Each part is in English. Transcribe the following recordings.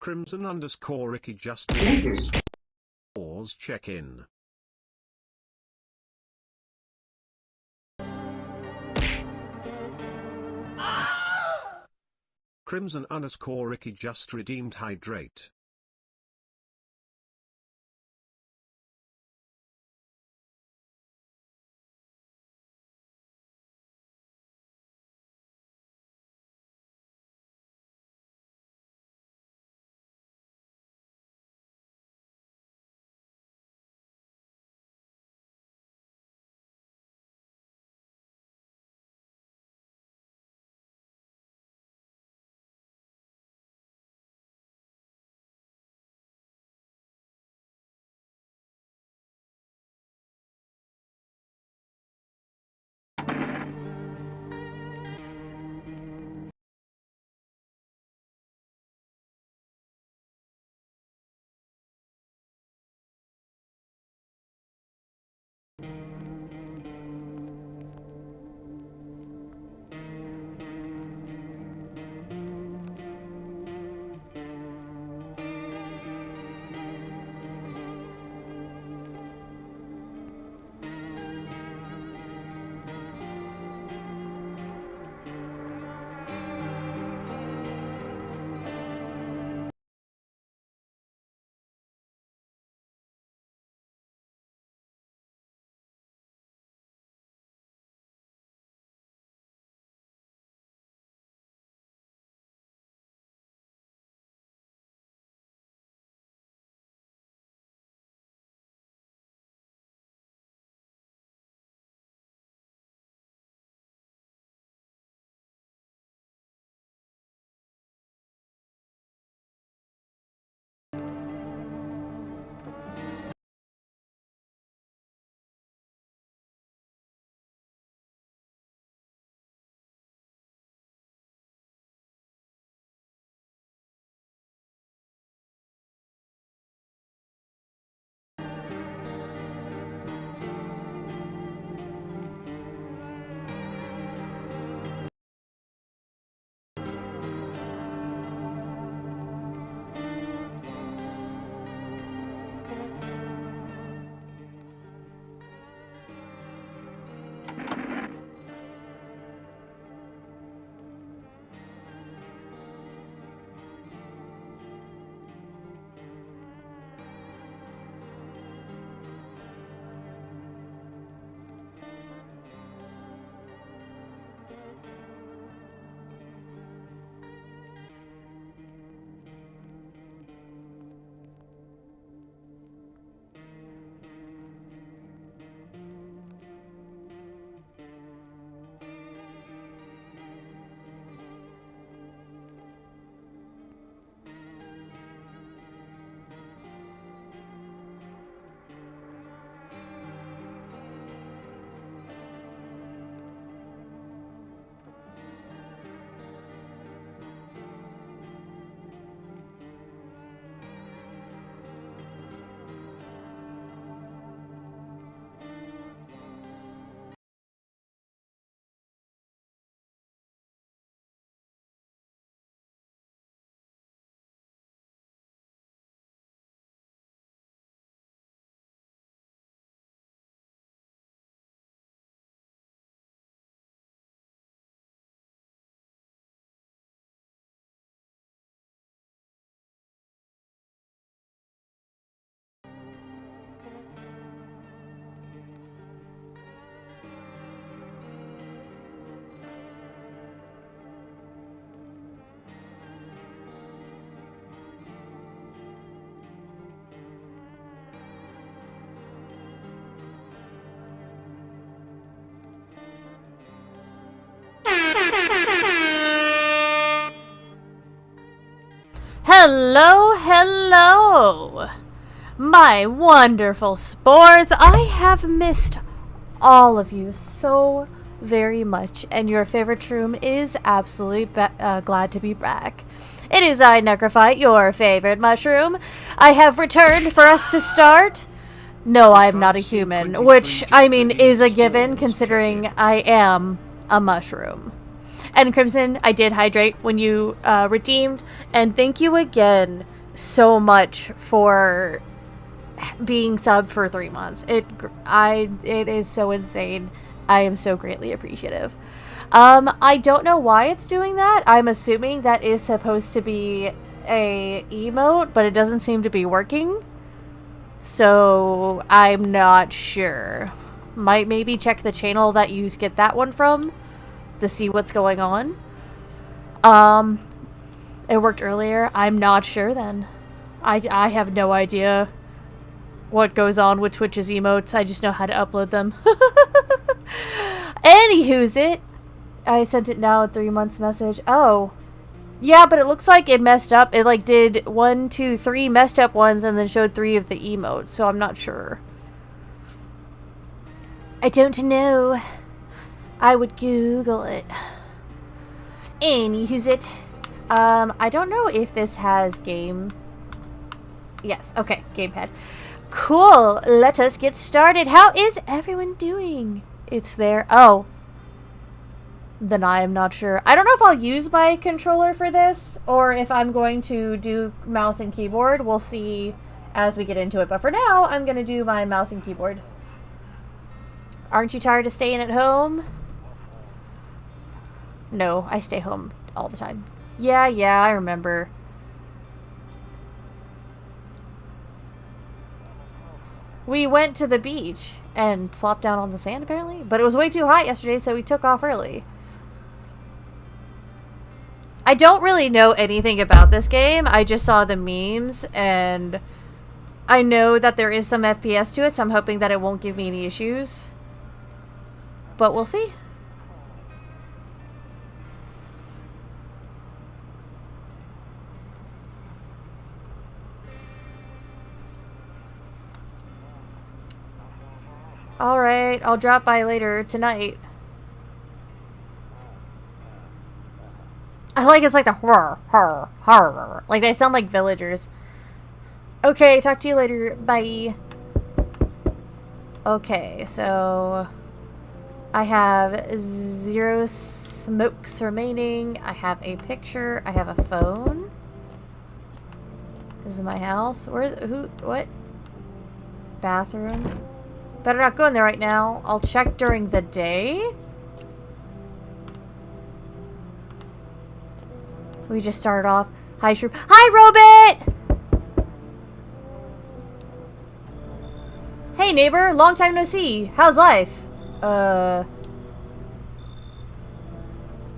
Crimson_Ricky just scores check-in. Crimson_Ricky just redeemed hydrate. Hello, hello, my wonderful spores. I have missed all of you so very much, and your favorite shroom is absolutely glad to be back. It is I, Necrophyte, your favorite mushroom. I have returned for us to start. No, I'm not a human, which, I mean, is a given considering I am a mushroom. And Crimson, I did hydrate when you redeemed, and thank you again so much for being subbed for 3 months. It is so insane. I am so greatly appreciative. I don't know why it's doing that. I'm assuming that is supposed to be a emote, but it doesn't seem to be working. So I'm not sure. Might maybe check the channel that you get that one from to see what's going on. It worked earlier. I'm not sure then. I have no idea what goes on with Twitch's emotes. I just know how to upload them. Anywho's it. I sent it now a 3 months message. Oh. Yeah, but it looks like it messed up. It like did 1, 2, 3 messed up ones and then showed 3 of the emotes, so I'm not sure. I don't know. I would Google it. Anywho's it. I don't know if this has game. Yes, okay, gamepad. Cool, let us get started. How is everyone doing? It's there. Oh. Then I am not sure. I don't know if I'll use my controller for this or if I'm going to do mouse and keyboard. We'll see as we get into it. But for now, I'm going to do my mouse and keyboard. Aren't you tired of staying at home? No, I stay home all the time. Yeah, I remember. We went to the beach and flopped down on the sand, apparently. But it was way too hot yesterday, so we took off early. I don't really know anything about this game. I just saw the memes, and I know that there is some FPS to it, so I'm hoping that it won't give me any issues. But we'll see. Alright, I'll drop by later tonight. I like it's like the horror, horror, horror. Like they sound like villagers. Okay, talk to you later. Bye. Okay, so I have 0 smokes remaining. I have a picture. I have a phone. This is my house. What? Bathroom. Better not go in there right now. I'll check during the day. We just started off. Hi, Shroom. Hi, Robit! Hey, neighbor. Long time no see. How's life?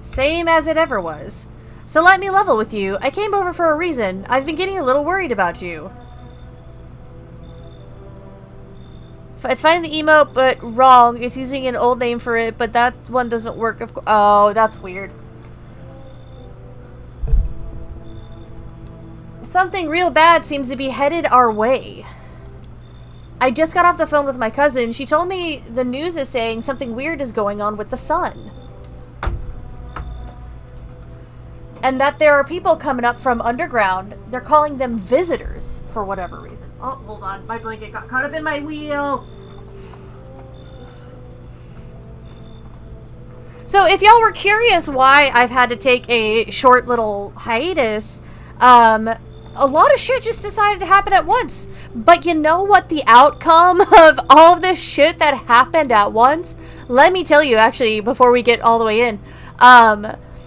Same as it ever was. So let me level with you. I came over for a reason. I've been getting a little worried about you. It's finding the emote, but wrong. It's using an old name for it, but that one doesn't work. Of course. Oh, that's weird. Something real bad seems to be headed our way. I just got off the phone with my cousin. She told me the news is saying something weird is going on with the sun. And that there are people coming up from underground. They're calling them visitors for whatever reason. Oh, hold on. My blanket got caught up in my wheel. So if y'all were curious why I've had to take a short little hiatus, a lot of shit just decided to happen at once. But you know what the outcome of all of this shit that happened at once? Let me tell you, actually, before we get all the way in.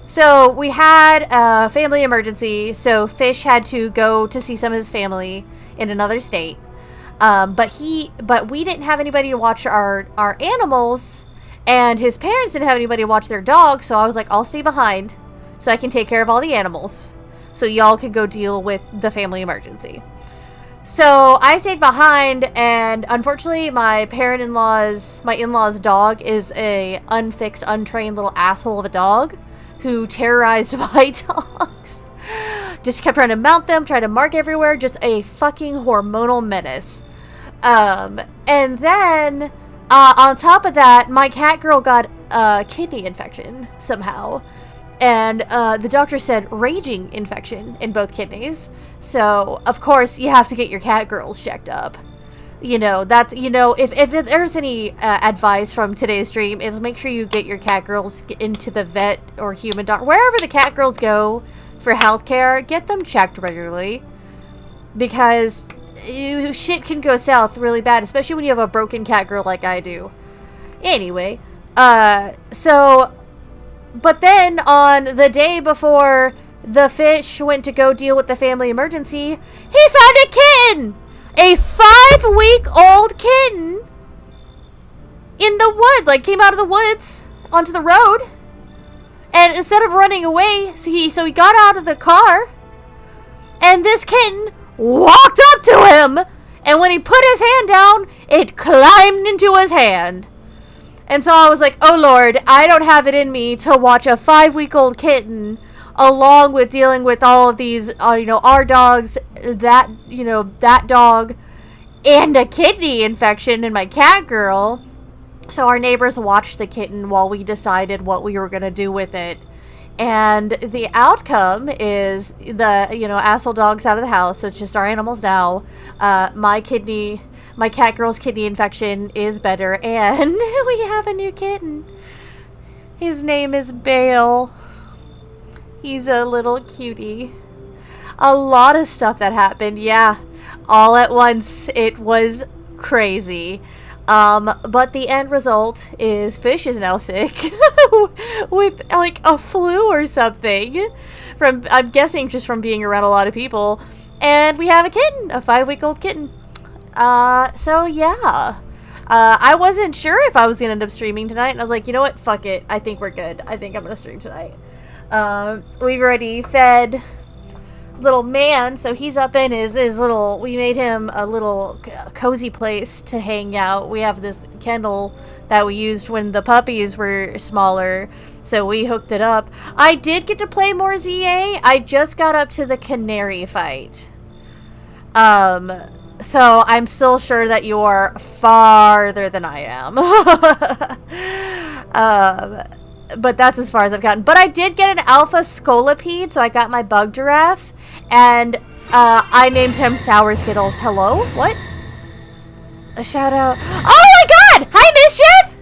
So we had a family emergency. So Fish had to go to see some of his family in another state. But we didn't have anybody to watch our animals. And his parents didn't have anybody to watch their dog. So I was like, I'll stay behind so I can take care of all the animals. So y'all could go deal with the family emergency. So I stayed behind, and unfortunately my in-laws' dog is a unfixed, untrained little asshole of a dog who terrorized my dogs. Just kept trying to mount them, trying to mark everywhere, just a fucking hormonal menace. And then, on top of that, my cat girl got a kidney infection somehow. And the doctor said raging infection in both kidneys. So, of course, you have to get your cat girls checked up. You know, that's, you know, if there's any advice from today's stream, is make sure you get your cat girls into the vet or human doctor. Wherever the cat girls go for healthcare, get them checked regularly. because shit can go south really bad, especially when you have a broken cat girl like I do. Anyway, so, but then on the day before the fish went to go deal with the family emergency, he found a kitten! A 5-week-old kitten in the wood, like came out of the woods onto the road. And instead of running away, so he got out of the car, and this kitten walked up to him, and when he put his hand down, it climbed into his hand. And so I was like, oh Lord, I don't have it in me to watch a 5-week-old kitten along with dealing with all of these, our dogs, that dog, and a kidney infection in my cat girl. So our neighbors watched the kitten while we decided what we were going to do with it. And the outcome is asshole dog's out of the house. So it's just our animals now. My cat girl's kidney infection is better. And we have a new kitten. His name is Bale. He's a little cutie. A lot of stuff that happened. Yeah. All at once. It was crazy. But the end result is Fish is now sick with like a flu or something I'm guessing just from being around a lot of people. And we have a kitten, a 5-week-old kitten. So yeah. I wasn't sure if I was gonna end up streaming tonight, and I was like, you know what? Fuck it. I think we're good. I think I'm gonna stream tonight. We've already fed little man, so he's up in his little, we made him a little cozy place to hang out. We have this kennel that we used when the puppies were smaller, so we hooked it up. I did get to play more ZA. I just got up to the canary fight. So I'm still sure that you're farther than I am. But that's as far as I've gotten. But I did get an alpha scolipede, so I got my bug giraffe, and I named him Sour Skittles. Hello? What? A shout out. Oh my god! Hi, Mischief!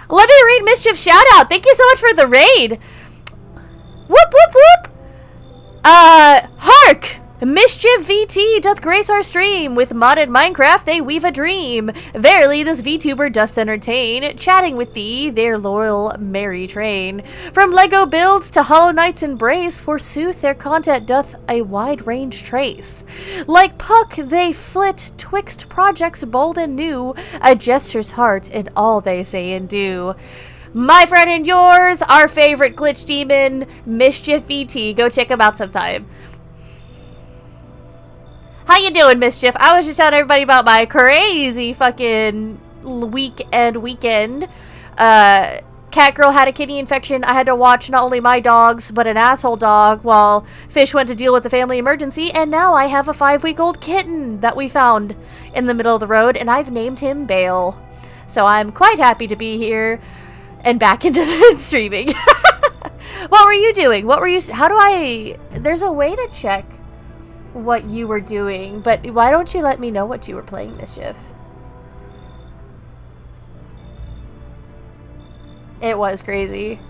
Let me read Mischief's shout out. Thank you so much for the raid. Whoop, whoop, whoop! Hark! Mischief VT doth grace our stream. With modded Minecraft they weave a dream. Verily this VTuber doth entertain, chatting with thee, their loyal merry train. From Lego builds to Hollow Knight's embrace, forsooth their content doth a wide range trace. Like Puck they flit twixt projects bold and new, a jester's heart in all they say and do. My friend and yours, our favorite glitch demon, Mischief VT. Go check him out sometime. How you doing, Mischief? I was just telling everybody about my crazy fucking weekend. Cat girl had a kidney infection. I had to watch not only my dogs, but an asshole dog while Fish went to deal with the family emergency. And now I have a 5-week-old kitten that we found in the middle of the road, and I've named him Bale. So I'm quite happy to be here and back into the streaming. What were you doing? There's a way to check what you were doing, but why don't you let me know what you were playing, Mischief? It was crazy.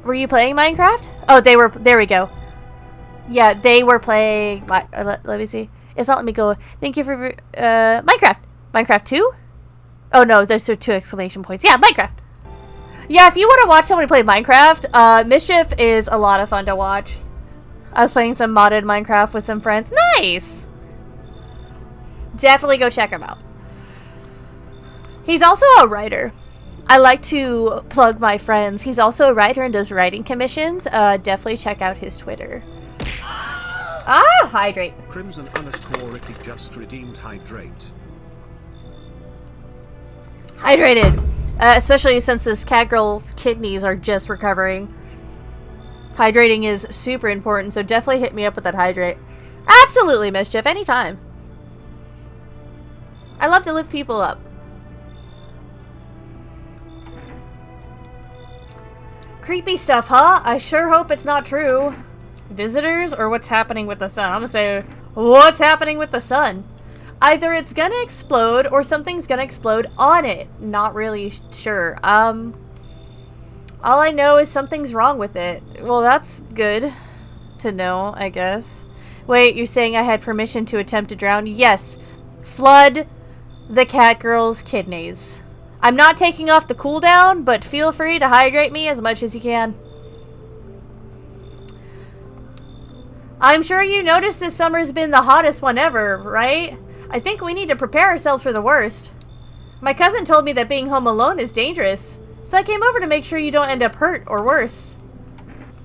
Were you playing Minecraft? Oh, there we go. Yeah, they were playing, let me see. It's not let me go. Thank you for, Minecraft. Minecraft 2? Oh no, there's 2 exclamation points. Yeah, Minecraft. Yeah, if you want to watch somebody play Minecraft, Mischief is a lot of fun to watch. I was playing some modded Minecraft with some friends. Nice! Definitely go check him out. He's also a writer. I like to plug my friends. He's also a writer and does writing commissions. Definitely check out his Twitter. Hydrate. Crimson_Ricky just redeemed hydrate. Hydrated. Especially since this cat girl's kidneys are just recovering. Hydrating is super important, so definitely hit me up with that hydrate. Absolutely, Mischief, anytime. I love to lift people up. Creepy stuff, huh? I sure hope it's not true. Visitors or what's happening with the sun? I'm gonna say, what's happening with the sun? Either it's gonna explode or something's gonna explode on it. Not really sure. All I know is something's wrong with it. Well, that's good to know, I guess. Wait, you're saying I had permission to attempt to drown? Yes. Flood the cat girl's kidneys. I'm not taking off the cooldown, but feel free to hydrate me as much as you can. I'm sure you noticed this summer's been the hottest one ever, right? I think we need to prepare ourselves for the worst. My cousin told me that being home alone is dangerous, so I came over to make sure you don't end up hurt or worse.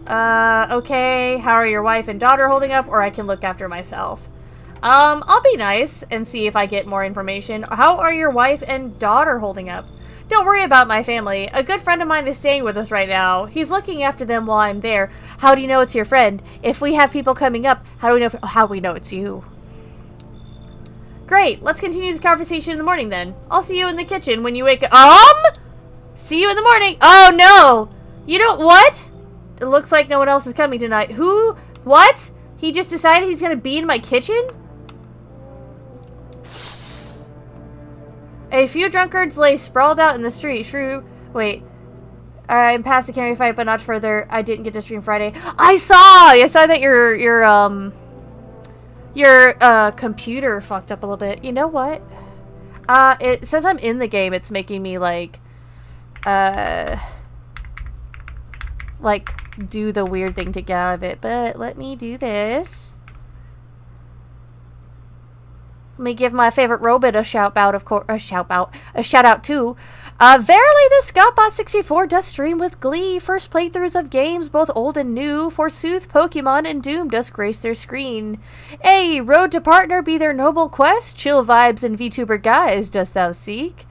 Okay, how are your wife and daughter holding up, or I can look after myself? I'll be nice and see if I get more information. How are your wife and daughter holding up? Don't worry about my family. A good friend of mine is staying with us right now. He's looking after them while I'm there. How do you know it's your friend? If we have people coming up, how do we know it's you? Great, let's continue this conversation in the morning then. I'll see you in the kitchen when you wake up. See you in the morning. Oh no! You don't, what? It looks like no one else is coming tonight. Who? What? He just decided he's gonna be in my kitchen? A few drunkards lay sprawled out in the street. Wait. I'm past the Canary fight, but not further. I didn't get to stream Friday. I saw that your computer fucked up a little bit. You know what? Since I'm in the game, it's making me like do the weird thing to get out of it. But let me do this. Let me give my favorite robot a shout out, of course. A shout out too. Verily, this Scottbot64 does stream with glee. First playthroughs of games, both old and new. Forsooth, Pokemon and Doom does grace their screen. A road to partner be their noble quest. Chill vibes and VTuber guys dost thou seek.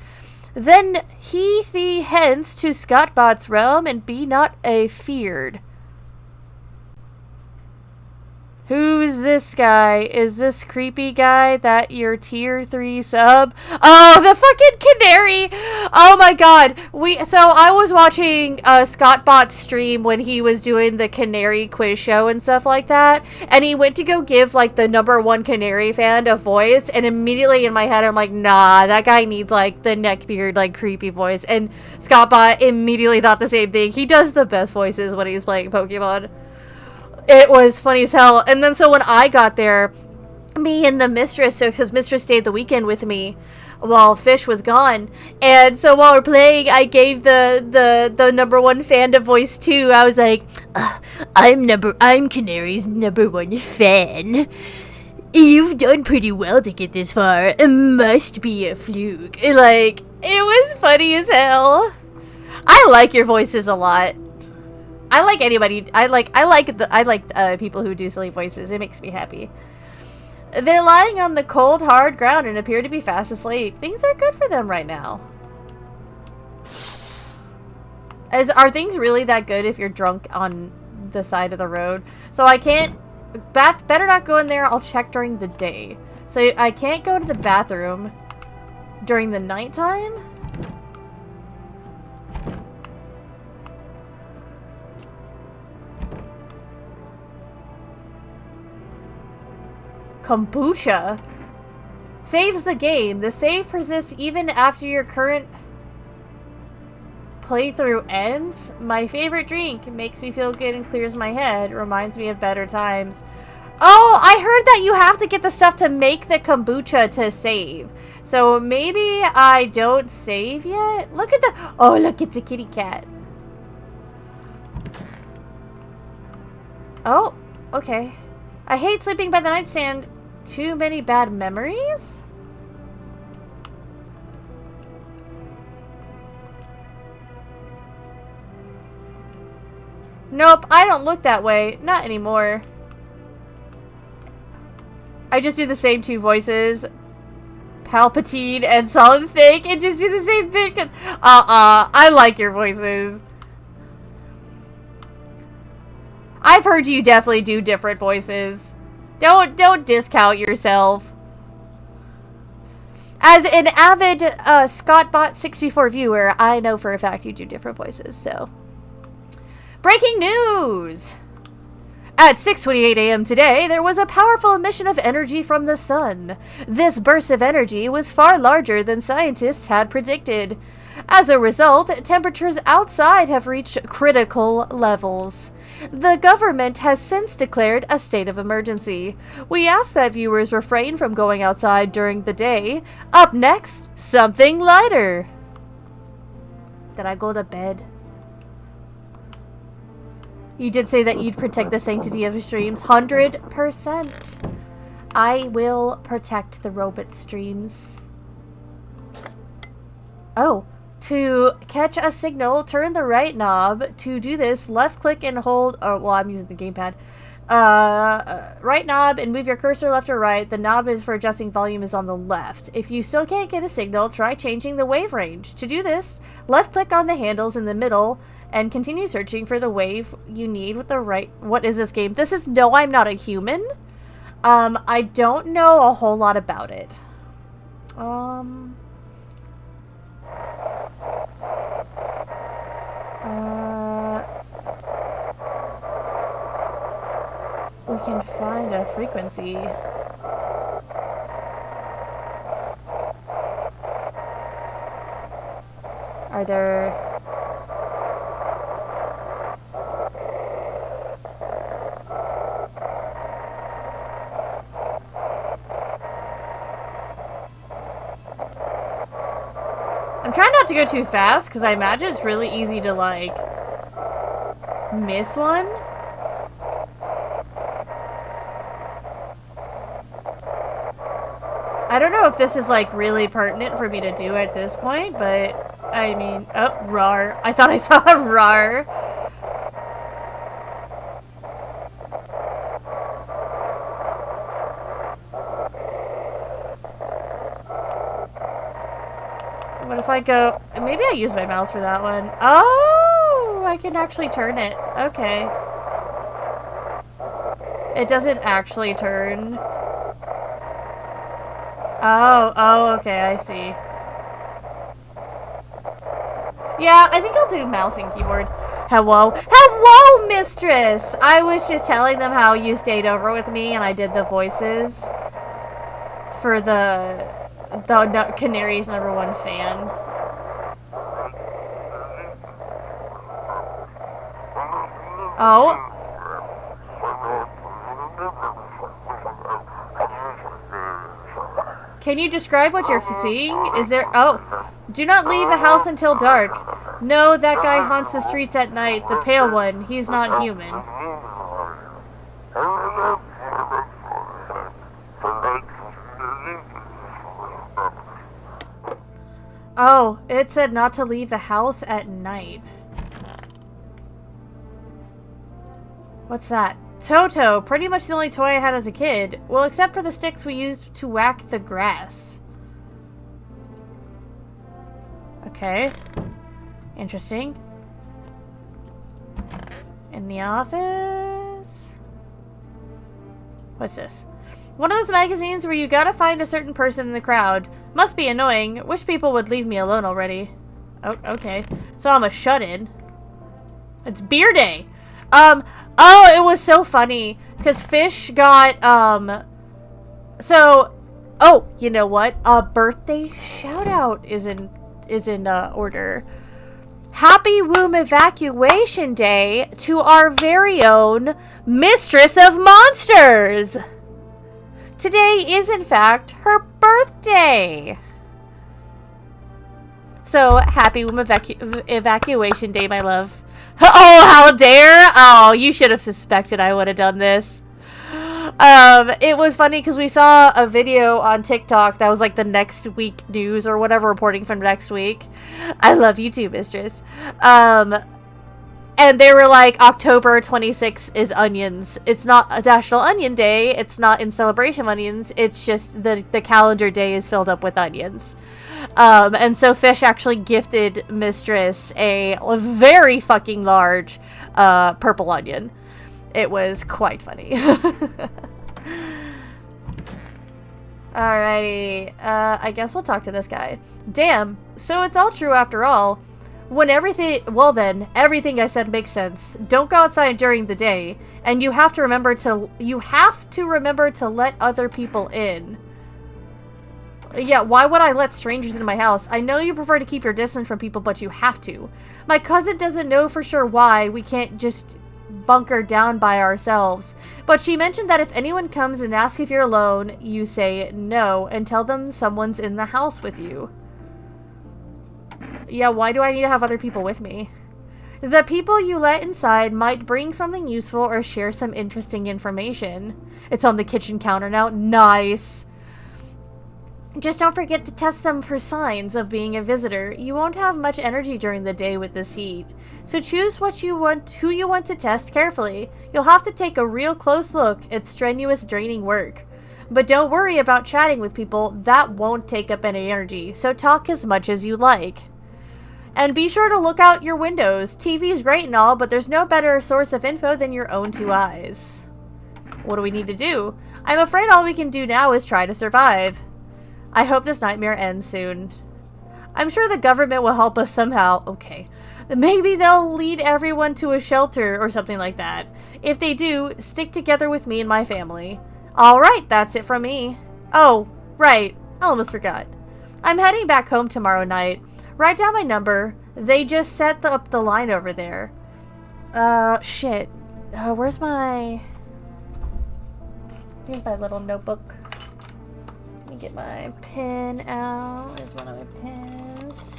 Then he thee hence to Scottbot's realm and be not afeared. Who's this guy? Is this creepy guy that your tier 3 sub? Oh, the fucking canary! Oh my god. So I was watching Scottbot's stream when he was doing the canary quiz show and stuff like that. And he went to go give like the #1 canary fan a voice. And immediately in my head I'm like, nah, that guy needs like the neckbeard, like creepy voice. And Scottbot immediately thought the same thing. He does the best voices when he's playing Pokemon. It was funny as hell. And then so when I got there, me and the mistress, because mistress stayed the weekend with me while Fish was gone. And so while we're playing, I gave the #1 fan to voice too. I was like, I'm Canary's #1 fan. You've done pretty well to get this far. It must be a fluke. Like, it was funny as hell. I like your voices a lot. I like anybody. I like people who do silly voices. It makes me happy. They're lying on the cold, hard ground and appear to be fast asleep. Things are good for them right now. Are things really that good if you're drunk on the side of the road? So I can't. Better not go in there. I'll check during the day. So I can't go to the bathroom during the nighttime. Kombucha saves the game. The save persists even after your current playthrough ends. My favorite drink. It makes me feel good and clears my head. Reminds me of better times. Oh, I heard that you have to get the stuff to make the kombucha to save. So maybe I don't save yet? Look at the... Oh, look, it's a kitty cat. Oh, okay. I hate sleeping by the nightstand. Too many bad memories? Nope, I don't look that way. Not anymore. I just do the same 2 voices. Palpatine and Solid Snake, and just do the same thing. I like your voices. I've heard you definitely do different voices. Don't discount yourself. As an avid Scottbot64 viewer, I know for a fact you do different voices, so. Breaking news! At 6:28 a.m. today, there was a powerful emission of energy from the sun. This burst of energy was far larger than scientists had predicted. As a result, temperatures outside have reached critical levels. The government has since declared a state of emergency. We ask that viewers refrain from going outside during the day. Up next, something lighter. Did I go to bed? You did say that you'd protect the sanctity of streams. 100%. I will protect the robot streams. Oh. To catch a signal, turn the right knob. To do this, left click and hold... Oh, well, I'm using the gamepad. Right knob and move your cursor left or right. The knob is for adjusting volume is on the left. If you still can't get a signal, try changing the wave range. To do this, left click on the handles in the middle and continue searching for the wave you need with the right... What is this game? This is No, I'm Not a Human. I don't know a whole lot about it. We can find a frequency. Are there... I'm trying not to go too fast, because I imagine it's really easy to, like, miss one. I don't know if this is, like, really pertinent for me to do at this point, but, I mean... Oh, rar. I thought I saw a rar. What if I go... Maybe I use my mouse for that one. Oh! I can actually turn it. Okay. It doesn't actually turn... Oh, okay, I see. Yeah, I think I'll do mouse and keyboard. Hello? Hello, mistress! I was just telling them how you stayed over with me and I did the voices for the Canary's #1 fan. Oh. Can you describe what you're seeing? Is there... Oh. Do not leave the house until dark. No, that guy haunts the streets at night. The pale one. He's not human. Oh, it said not to leave the house at night. What's that? Toto, pretty much the only toy I had as a kid. Well, except for the sticks we used to whack the grass. Okay. Interesting. In the office? What's this? One of those magazines where you gotta find a certain person in the crowd. Must be annoying. Wish people would leave me alone already. Oh, okay. So I'm a shut-in. It's beer day! Oh, it was so funny. Because Fish got, So, oh, you know what? A birthday shout-out is in order. Happy Womb Evacuation Day to our very own Mistress of Monsters! Today is, in fact, her birthday! So, happy Womb Evacuation Day, my love. Oh, how dare! Oh, you should have suspected I would have done this. It was funny because we saw a video on TikTok that was like the next week news or whatever, reporting from next week. I love you too, mistress. And they were like, October 26th is onions. It's not a National Onion Day. It's not in celebration of onions. It's just the calendar day is filled up with onions. And so Fish actually gifted Mistress a very fucking large purple onion. It was quite funny. Alrighty. I guess we'll talk to this guy. Damn. So it's all true after all. When everything... Well then, everything I said makes sense. Don't go outside during the day. And you have to remember to... let other people in. Yeah, why would I let strangers into my house? I know you prefer to keep your distance from people, but you have to. My cousin doesn't know for sure why we can't just bunker down by ourselves. But she mentioned that if anyone comes and asks if you're alone, you say no and tell them someone's in the house with you. Yeah, why do I need to have other people with me? The people you let inside might bring something useful or share some interesting information. It's on the kitchen counter now. Nice. Just don't forget to test them for signs of being a visitor. You won't have much energy during the day with this heat. So choose who you want to test carefully. You'll have to take a real close look. It's strenuous, draining work. But don't worry about chatting with people. That won't take up any energy. So talk as much as you like. And be sure to look out your windows. TV's great and all, but there's no better source of info than your own two eyes. What do we need to do? I'm afraid all we can do now is try to survive. I hope this nightmare ends soon. I'm sure the government will help us somehow. Okay. Maybe they'll lead everyone to a shelter or something like that. If they do, stick together with me and my family. Alright, that's it from me. Oh, right. I almost forgot. I'm heading back home tomorrow night. Write down my number. They just set up the line over there. Shit. Where's my... Here's my little notebook. Let me get my pen out. There's one of my pens.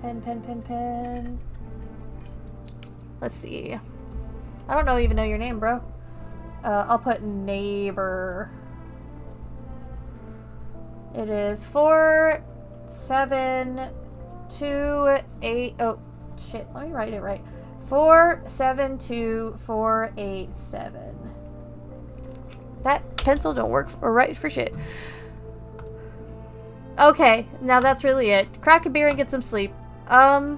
Pen. Let's see. I don't even know your name, bro. I'll put neighbor. It is 47228. Oh, shit. Let me write it right. 472487. That pencil don't work or write for shit. Okay, now that's really it. Crack a beer and get some sleep. Should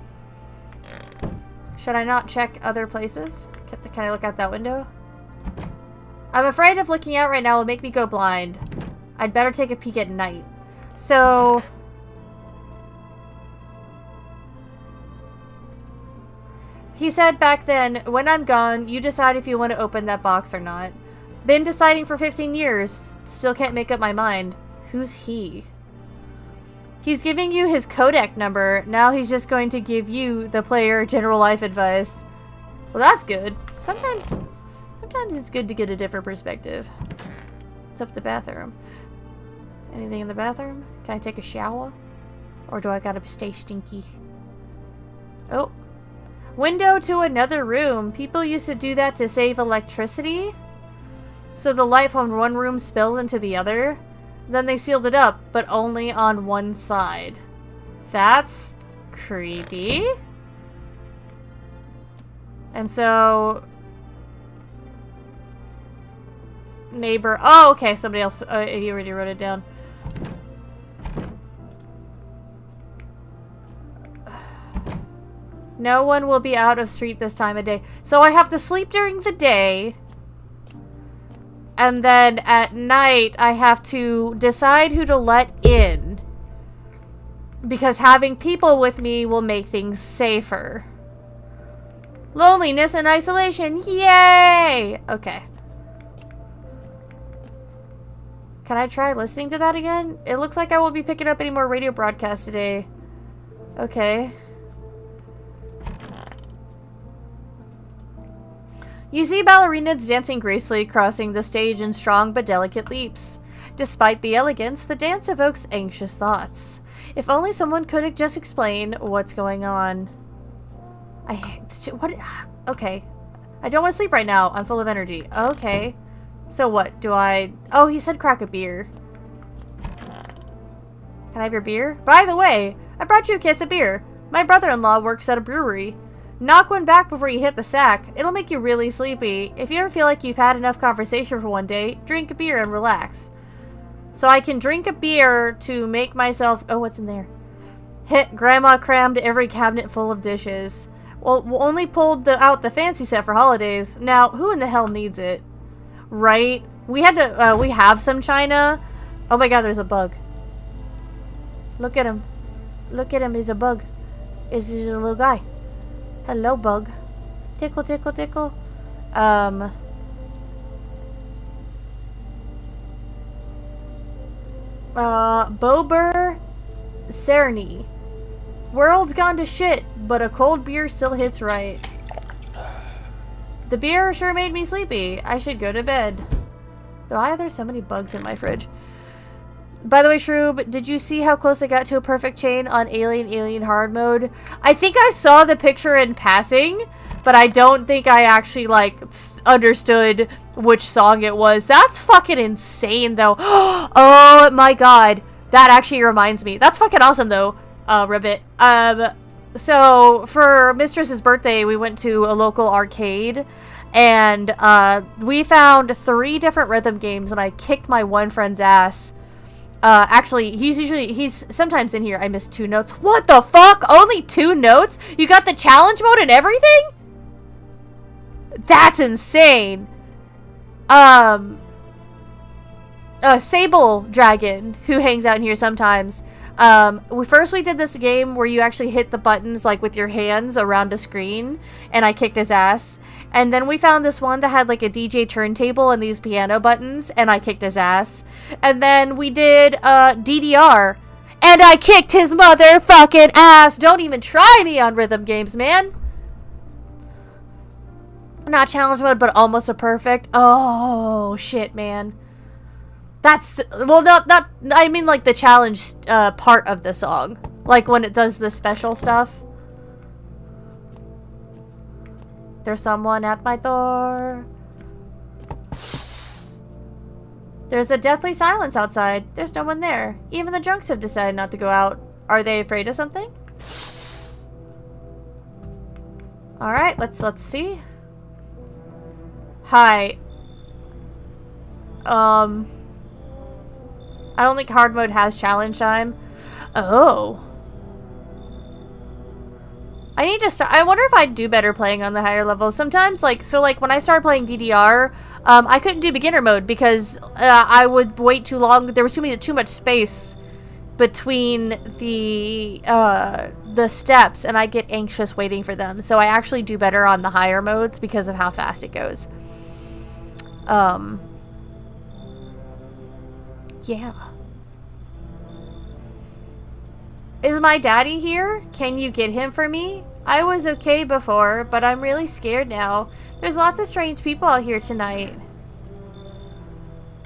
I not check other places? Can I look out that window? I'm afraid of looking out right now will make me go blind. I'd better take a peek at night. So... He said back then, when I'm gone, you decide if you want to open that box or not. Been deciding for 15 years. Still can't make up my mind. Who's he? He's giving you his Kodak number. Now he's just going to give you, the player, general life advice. Well, that's good. Sometimes it's good to get a different perspective. It's up the bathroom. Anything in the bathroom? Can I take a shower? Or do I gotta stay stinky? Oh. Window to another room. People used to do that to save electricity. So the light from one room spills into the other. Then they sealed it up, but only on one side. That's creepy. And so... Neighbor... Oh, okay, somebody else... he already wrote it down. No one will be out of street this time of day. So I have to sleep during the day. And then at night, I have to decide who to let in. Because having people with me will make things safer. Loneliness and isolation. Yay! Okay. Can I try listening to that again? It looks like I won't be picking up any more radio broadcasts today. Okay. You see ballerinas dancing gracefully, crossing the stage in strong but delicate leaps. Despite the elegance, the dance evokes anxious thoughts. If only someone could just explain what's going on. What? Okay. I don't want to sleep right now. I'm full of energy. Okay. So what? Do I... Oh, he said crack a beer. Can I have your beer? By the way, I brought you a case of beer. My brother-in-law works at a brewery. Knock one back before you hit the sack. It'll make you really sleepy. If you ever feel like you've had enough conversation for one day, drink a beer and relax. So I can drink a beer to make myself... Oh, what's in there? Grandma crammed every cabinet full of dishes. Well, only pulled out the fancy set for holidays. Now, who in the hell needs it? Right? We had to... we have some china. Oh my god, there's a bug. Look at him. Look at him. He's a bug. He's a little guy. Hello, bug. Tickle, tickle, tickle. Bober Cerny. World's gone to shit, but a cold beer still hits right. The beer sure made me sleepy. I should go to bed. Why are there so many bugs in my fridge? By the way, Shroob, did you see how close I got to a perfect chain on Alien Hard Mode? I think I saw the picture in passing, but I don't think I actually, like, understood which song it was. That's fucking insane, though. Oh, my God. That actually reminds me. That's fucking awesome, though, Ribbit. So, for Mistress's birthday, we went to a local arcade, and we found 3 different rhythm games, and I kicked my one friend's ass. Actually, he's sometimes in here. I missed 2 notes. What the fuck? Only 2 notes? You got the challenge mode and everything? That's insane. Sable Dragon, who hangs out in here sometimes. We did this game where you actually hit the buttons, like, with your hands around a screen, and I kicked his ass. And then we found this one that had, like, a DJ turntable and these piano buttons, and I kicked his ass. And then we did, DDR, and I kicked his motherfucking ass! Don't even try me on rhythm games, man! Not challenge mode, but almost a perfect. Oh, shit, man. That's, well, not, I mean, like, the challenge, part of the song. Like, when it does the special stuff. There's someone at my door. There's a deathly silence outside. There's no one there. Even the drunks have decided not to go out. Are they afraid of something? Alright, let's see. Hi. I don't think hard mode has challenge time. Oh. I need to start. I wonder if I'd do better playing on the higher levels. Sometimes, like, so, like, when I started playing DDR, I couldn't do beginner mode because I would wait too long. There was too much space between the steps, and I get anxious waiting for them. So I actually do better on the higher modes because of how fast it goes. Yeah. Is my daddy here? Can you get him for me? I was okay before, but I'm really scared now. There's lots of strange people out here tonight.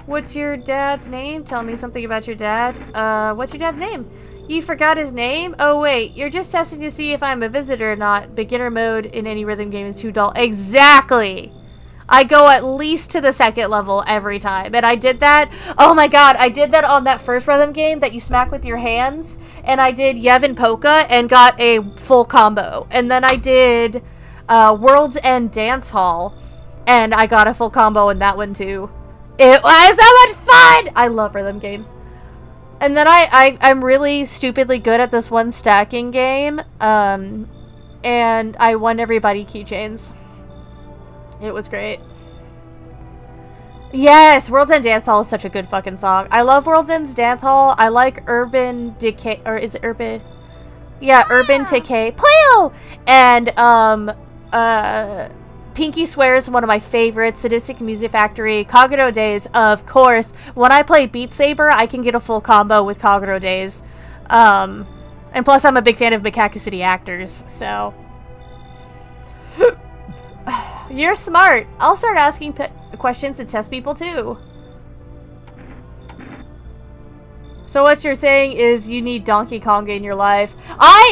What's your dad's name? Tell me something about your dad. What's your dad's name? You forgot his name? Oh wait, you're just testing to see if I'm a visitor or not. Beginner mode in any rhythm game is too dull. Exactly! I go at least to the 2nd level every time. And I did that. Oh my god, I did that on that first rhythm game that you smack with your hands. And I did Yevon Polka and got a full combo. And then I did World's End Dance Hall. And I got a full combo in that one too. It was so much fun! I love rhythm games. And then I'm really stupidly good at this one stacking game. And I won everybody keychains. It was great. Yes, World's End Dance Hall is such a good fucking song. I love World's End Dance Hall. I like Urban Decay, or is it Urban? Yeah, Urban Decay. Poyo! And, Pinky Swears, one of my favorites. Sadistic Music Factory. Kagero Days, of course. When I play Beat Saber, I can get a full combo with Kagero Days. And plus, I'm a big fan of Macaca City Actors, so... You're smart. I'll start asking questions to test people too. So what you're saying is you need Donkey Kong in your life.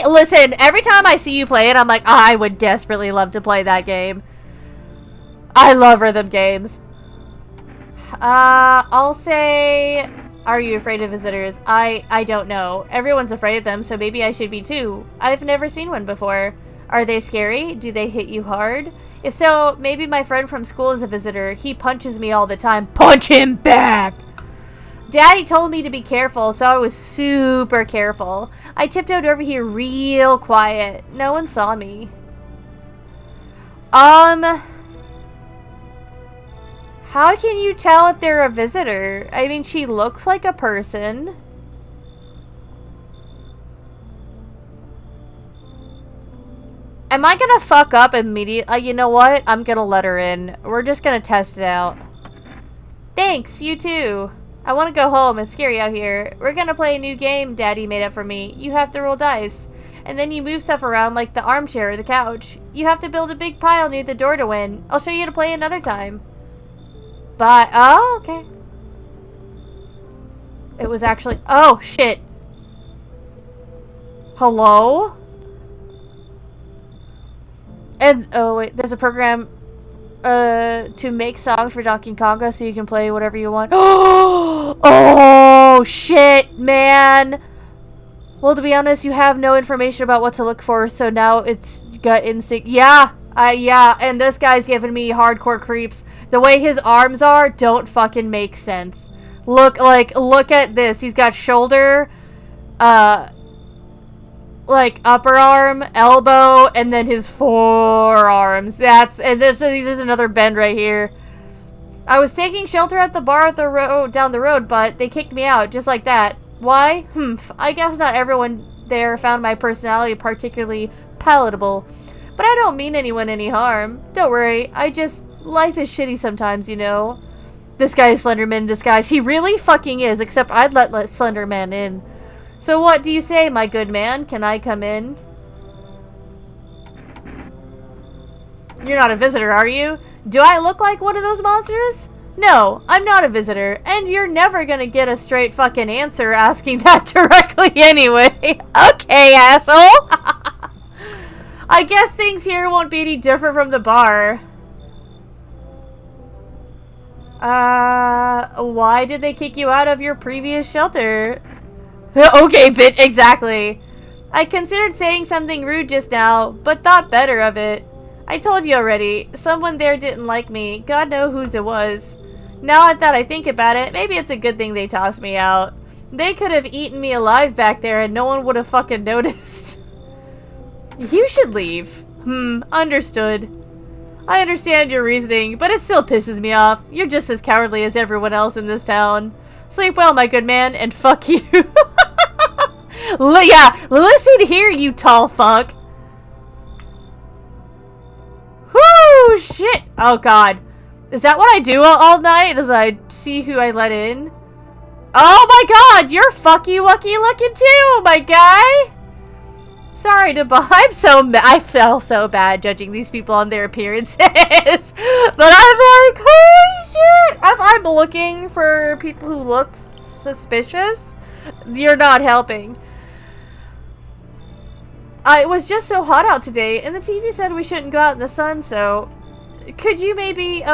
Listen, every time I see you play it, I'm like, I would desperately love to play that game. I love rhythm games. I'll say, are you afraid of visitors? I don't know. Everyone's afraid of them, so maybe I should be too. I've never seen one before. Are they scary? Do they hit you hard? If so, maybe my friend from school is a visitor. He punches me all the time. Punch him back! Daddy told me to be careful, so I was super careful. I tiptoed over here real quiet. No one saw me. How can you tell if they're a visitor? I mean, she looks like a person. Am I gonna fuck up immediately? You know what? I'm gonna let her in. We're just gonna test it out. Thanks, you too. I want to go home. It's scary out here. We're gonna play a new game Daddy made up for me. You have to roll dice. and then you move stuff around like the armchair or the couch. You have to build a big pile near the door to win. I'll show you how to play another time. Bye. Oh, okay. It was actually... Oh, shit. Hello? And... Oh, wait. There's a program... to make songs for Donkey Konga so you can play whatever you want. Oh, shit, man. Well, to be honest, you have no information about what to look for, so now it's gut instinct. Yeah, yeah, and this guy's giving me hardcore creeps. The way his arms are don't fucking make sense. Look at this. He's got shoulder, like upper arm, elbow, and then his forearms. And there's another bend right here. I was taking shelter at the bar at the road down the road, but they kicked me out just like that. Why? I guess not everyone there found my personality particularly palatable. But I don't mean anyone any harm. Don't worry. Life is shitty sometimes, you know. This guy is Slenderman in disguise. He really fucking is, except I'd let Slenderman in. So what do you say, my good man? Can I come in? You're not a visitor, are you? Do I look like one of those monsters? No, I'm not a visitor, and you're never gonna get a straight fucking answer asking that directly anyway. Okay, asshole! I guess things here won't be any different from the bar. Why did they kick you out of your previous shelter? Okay, bitch, exactly. I considered saying something rude just now, but thought better of it. I told you already, someone there didn't like me. God knows whose it was. Now that I think about it, maybe it's a good thing they tossed me out. They could have eaten me alive back there and no one would have fucking noticed. You should leave. Understood. I understand your reasoning, but it still pisses me off. You're just as cowardly as everyone else in this town. Sleep well, my good man, and fuck you. Yeah, listen here, you tall fuck. Whoo, shit. Oh, God. Is that what I do all night as I see who I let in? Oh, my God. You're fucky-wucky looking too, my guy. Sorry to I feel so bad judging these people on their appearances. But I'm like, holy shit. I'm looking for people who look suspicious. You're not helping. It was just so hot out today, and the TV said we shouldn't go out in the sun, so... Could you maybe,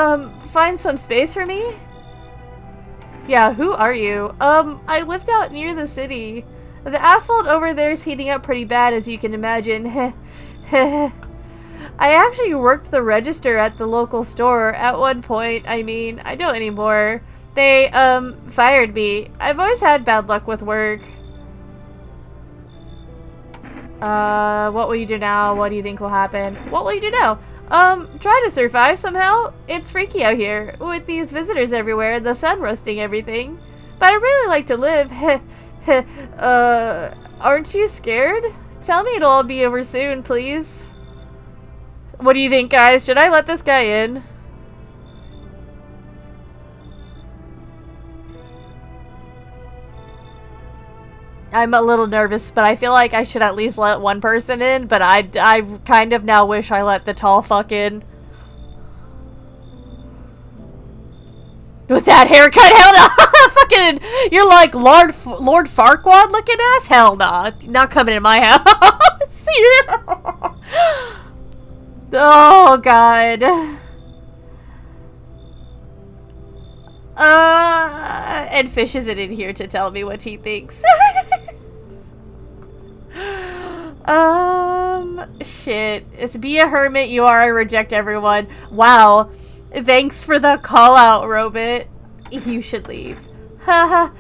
find some space for me? Yeah, who are you? I lived out near the city. The asphalt over there is heating up pretty bad, as you can imagine. I actually worked the register at the local store at one point. I mean, I don't anymore. They, fired me. I've always had bad luck with work. What will you do now? What do you think will happen? What will you do now? Try to survive somehow. It's freaky out here, with these visitors everywhere, the sun roasting everything. But I really like to live. Aren't you scared? Tell me it'll all be over soon, please. What do you think, guys? Should I let this guy in? I'm a little nervous, but I feel like I should at least let one person in, but I kind of now wish I let the tall fuck in. With that haircut, hell no! Fucking, you're like Lord Farquaad looking ass? Hell nah. Not coming in my house. Oh, God. And Fish isn't in here to tell me what he thinks. Shit. It's be a hermit, you are, I reject everyone. Wow. Thanks for the call out, Robit. You should leave. Haha.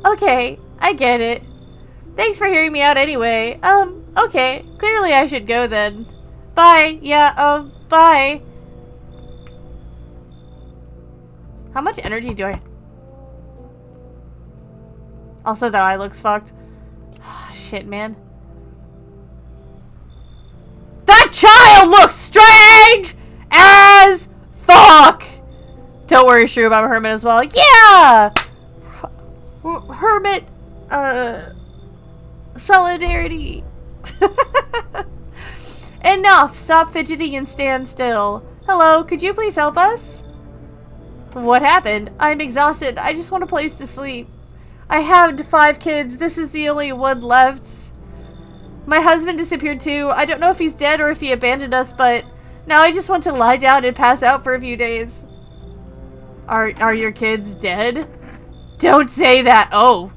Okay. I get it. Thanks for hearing me out anyway. Okay. Clearly I should go then. Bye. Yeah, bye. How much energy do I... Also, that eye looks fucked. Shit, man. That child looks strange as fuck! Don't worry, Shroom, I'm a hermit as well. Yeah! Hermit, solidarity. Enough! Stop fidgeting and stand still. Hello, could you please help us? What happened? I'm exhausted. I just want a place to sleep. I have 5 kids. This is the only one left. My husband disappeared too. I don't know if he's dead or if he abandoned us, but now I just want to lie down and pass out for a few days. Are your kids dead? Don't say that. Oh.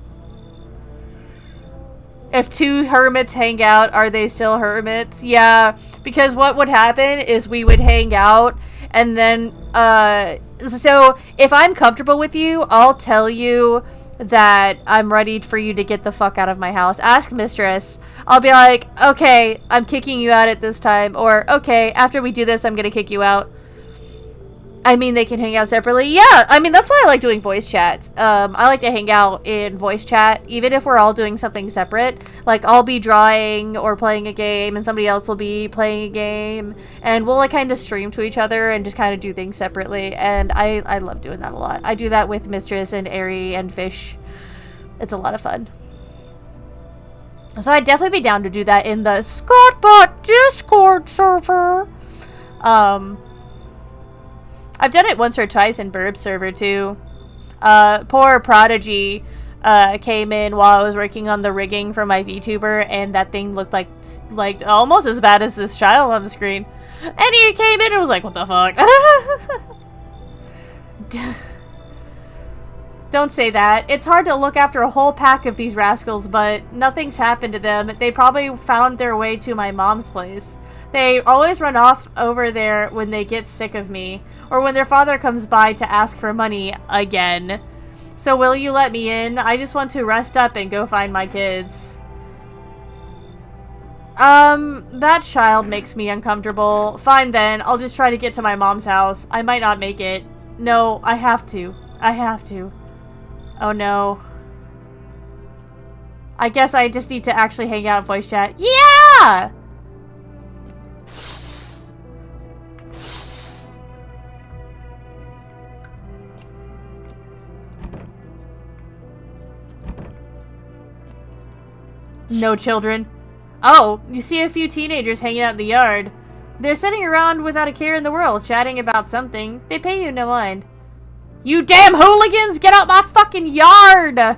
If 2 hermits hang out, are they still hermits? Yeah, because what would happen is we would hang out, and then, so if I'm comfortable with you, I'll tell you that I'm ready for you to get the fuck out of my house. Ask Mistress. I'll be like, okay, I'm kicking you out at this time, or okay, after we do this, I'm gonna kick you out. I mean, they can hang out separately. Yeah, I mean, that's why I like doing voice chats. I like to hang out in voice chat, even if we're all doing something separate. Like, I'll be drawing or playing a game, and somebody else will be playing a game, and we'll, like, kind of stream to each other and just kind of do things separately, and I love doing that a lot. I do that with Mistress and Airy and Fish. It's a lot of fun. So I'd definitely be down to do that in the Scottbot Discord server. I've done it once or twice in Burb server too. Poor Prodigy came in while I was working on the rigging for my VTuber, and that thing looked like almost as bad as this child on the screen. And he came in and was like, "What the fuck?" Don't say that. It's hard to look after a whole pack of these rascals, but nothing's happened to them. They probably found their way to my mom's place. They always run off over there when they get sick of me, or when their father comes by to ask for money again. So will you let me in? I just want to rest up and go find my kids. That child makes me uncomfortable. Fine then, I'll just try to get to my mom's house. I might not make it. No, I have to. I have to. Oh no. I guess I just need to actually hang out in voice chat. Yeah! No children. Oh, you see a few teenagers hanging out in the yard. They're sitting around without a care in the world, chatting about something. They pay you no mind. You damn hooligans! Get out my fucking yard!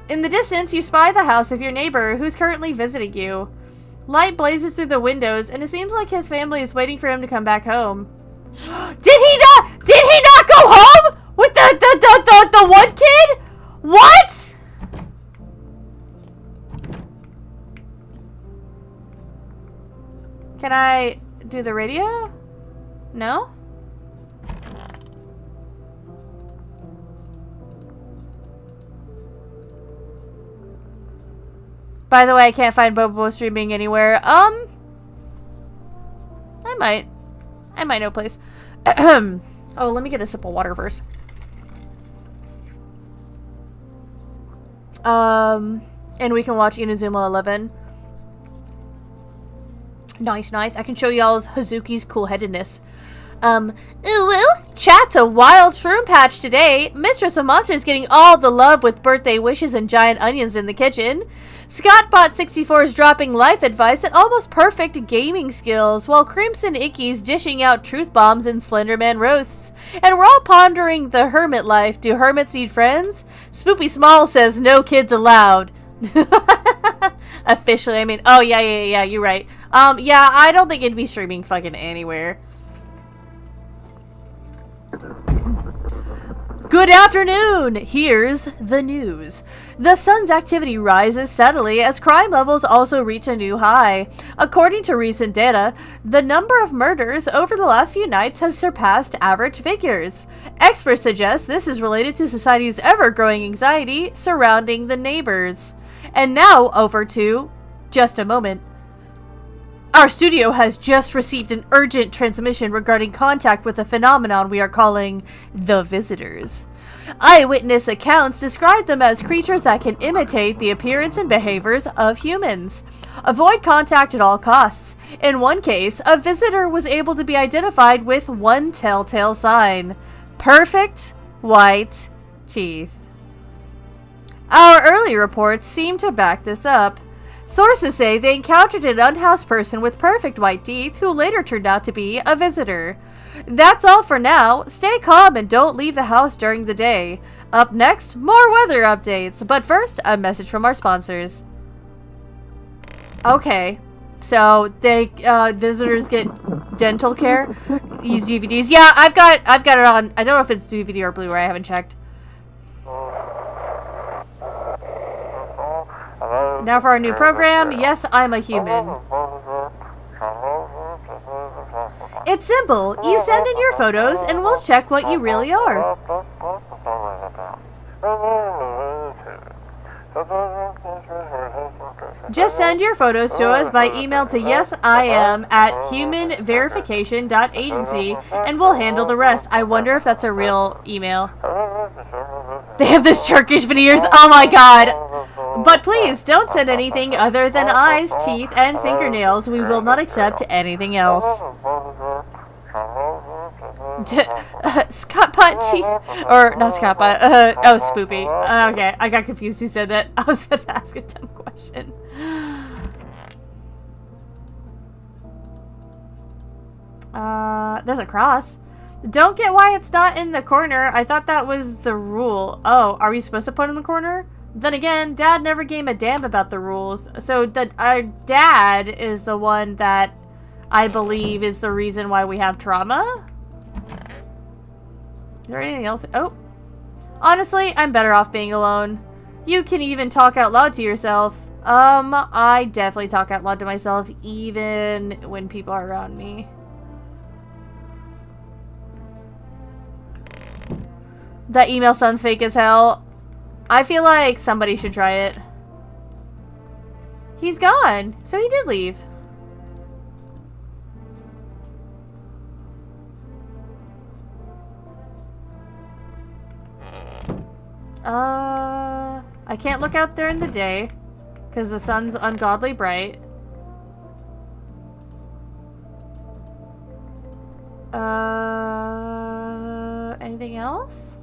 In the distance, you spy the house of your neighbor, who's currently visiting you. Light blazes through the windows, and it seems like his family is waiting for him to come back home. Did he not go home? With the one kid? What? Can I do the radio? No? By the way, I can't find Bobo streaming anywhere. I might know a place. Oh, let me get a sip of water first. And we can watch Inazuma 11. Nice, nice. I can show y'all's Hazuki's cool-headedness. Chat's a wild shroom patch today. Mistress of Monsters getting all the love with birthday wishes and giant onions in the kitchen. Scottbot64 is dropping life advice and almost perfect gaming skills, while Crimson Icky's dishing out truth bombs and Slenderman roasts. And we're all pondering the hermit life. Do hermits need friends? Spoopy Small says no kids allowed. Officially, I mean, oh yeah, you're right. Yeah, I don't think it'd be streaming fucking anywhere. Good afternoon! Here's the news. The sun's activity rises steadily as crime levels also reach a new high. According to recent data, the number of murders over the last few nights has surpassed average figures. Experts suggest this is related to society's ever-growing anxiety surrounding the neighbors. And now over to just a moment. Our studio has just received an urgent transmission regarding contact with a phenomenon we are calling the Visitors. Eyewitness accounts describe them as creatures that can imitate the appearance and behaviors of humans. Avoid contact at all costs. In one case, a visitor was able to be identified with one telltale sign: perfect white teeth. Our early reports seem to back this up. Sources say they encountered an unhoused person with perfect white teeth who later turned out to be a visitor. That's all for now. Stay calm and don't leave the house during the day. Up next, more weather updates. But first, a message from our sponsors. Okay, so they visitors get dental care. Use DVDs. Yeah, I've got it on. I don't know if it's DVD or Blu-ray. I haven't checked. Now for our new program. Yes, I'm a human. It's simple. You send in your photos and we'll check what you really are. Just send your photos to us by email to yesiam@humanverification.agency and we'll handle the rest. I wonder if that's a real email. They have this Turkish veneers. Oh my god. But please, don't send anything other than eyes, teeth, and fingernails. We will not accept anything else. Scottbot teeth. Or, not Scottbot. Oh, Spoopy. Okay, I got confused who said that. I was going to ask a dumb question. There's a cross. Don't get why it's not in the corner. I thought that was the rule. Oh, are we supposed to put it in the corner? Then again, Dad never gave a damn about the rules. So our dad is the one that I believe is the reason why we have trauma. Is there anything else? Oh. Honestly, I'm better off being alone. You can even talk out loud to yourself. I definitely talk out loud to myself even when people are around me. That email sounds fake as hell. I feel like somebody should try it. He's gone, so he did leave. I can't look out there in the day because the sun's ungodly bright. Anything else?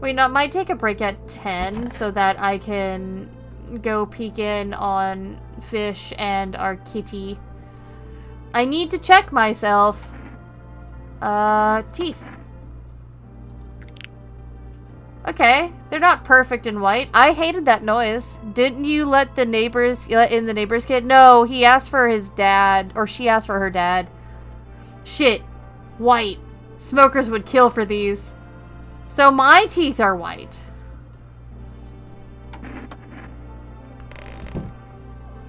Wait, no, I might take a break at 10 so that I can go peek in on Fish and our kitty. I need to check myself. Teeth. Okay, they're not perfect and white. I hated that noise. Didn't you let in the neighbor's kid? No, he asked for his dad, or she asked for her dad. Shit. White. Smokers would kill for these. So my teeth are white.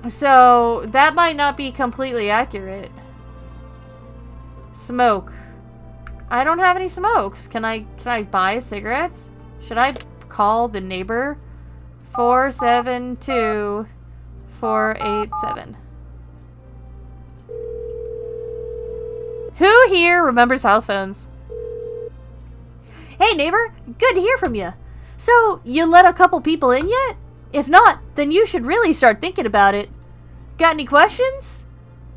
So that might not be completely accurate. Smoke. I don't have any smokes. Can I buy cigarettes? Should I call the neighbor? 472-487. Who here remembers house phones? Hey neighbor, good to hear from you. So, you let a couple people in yet? If not, then you should really start thinking about it. Got any questions?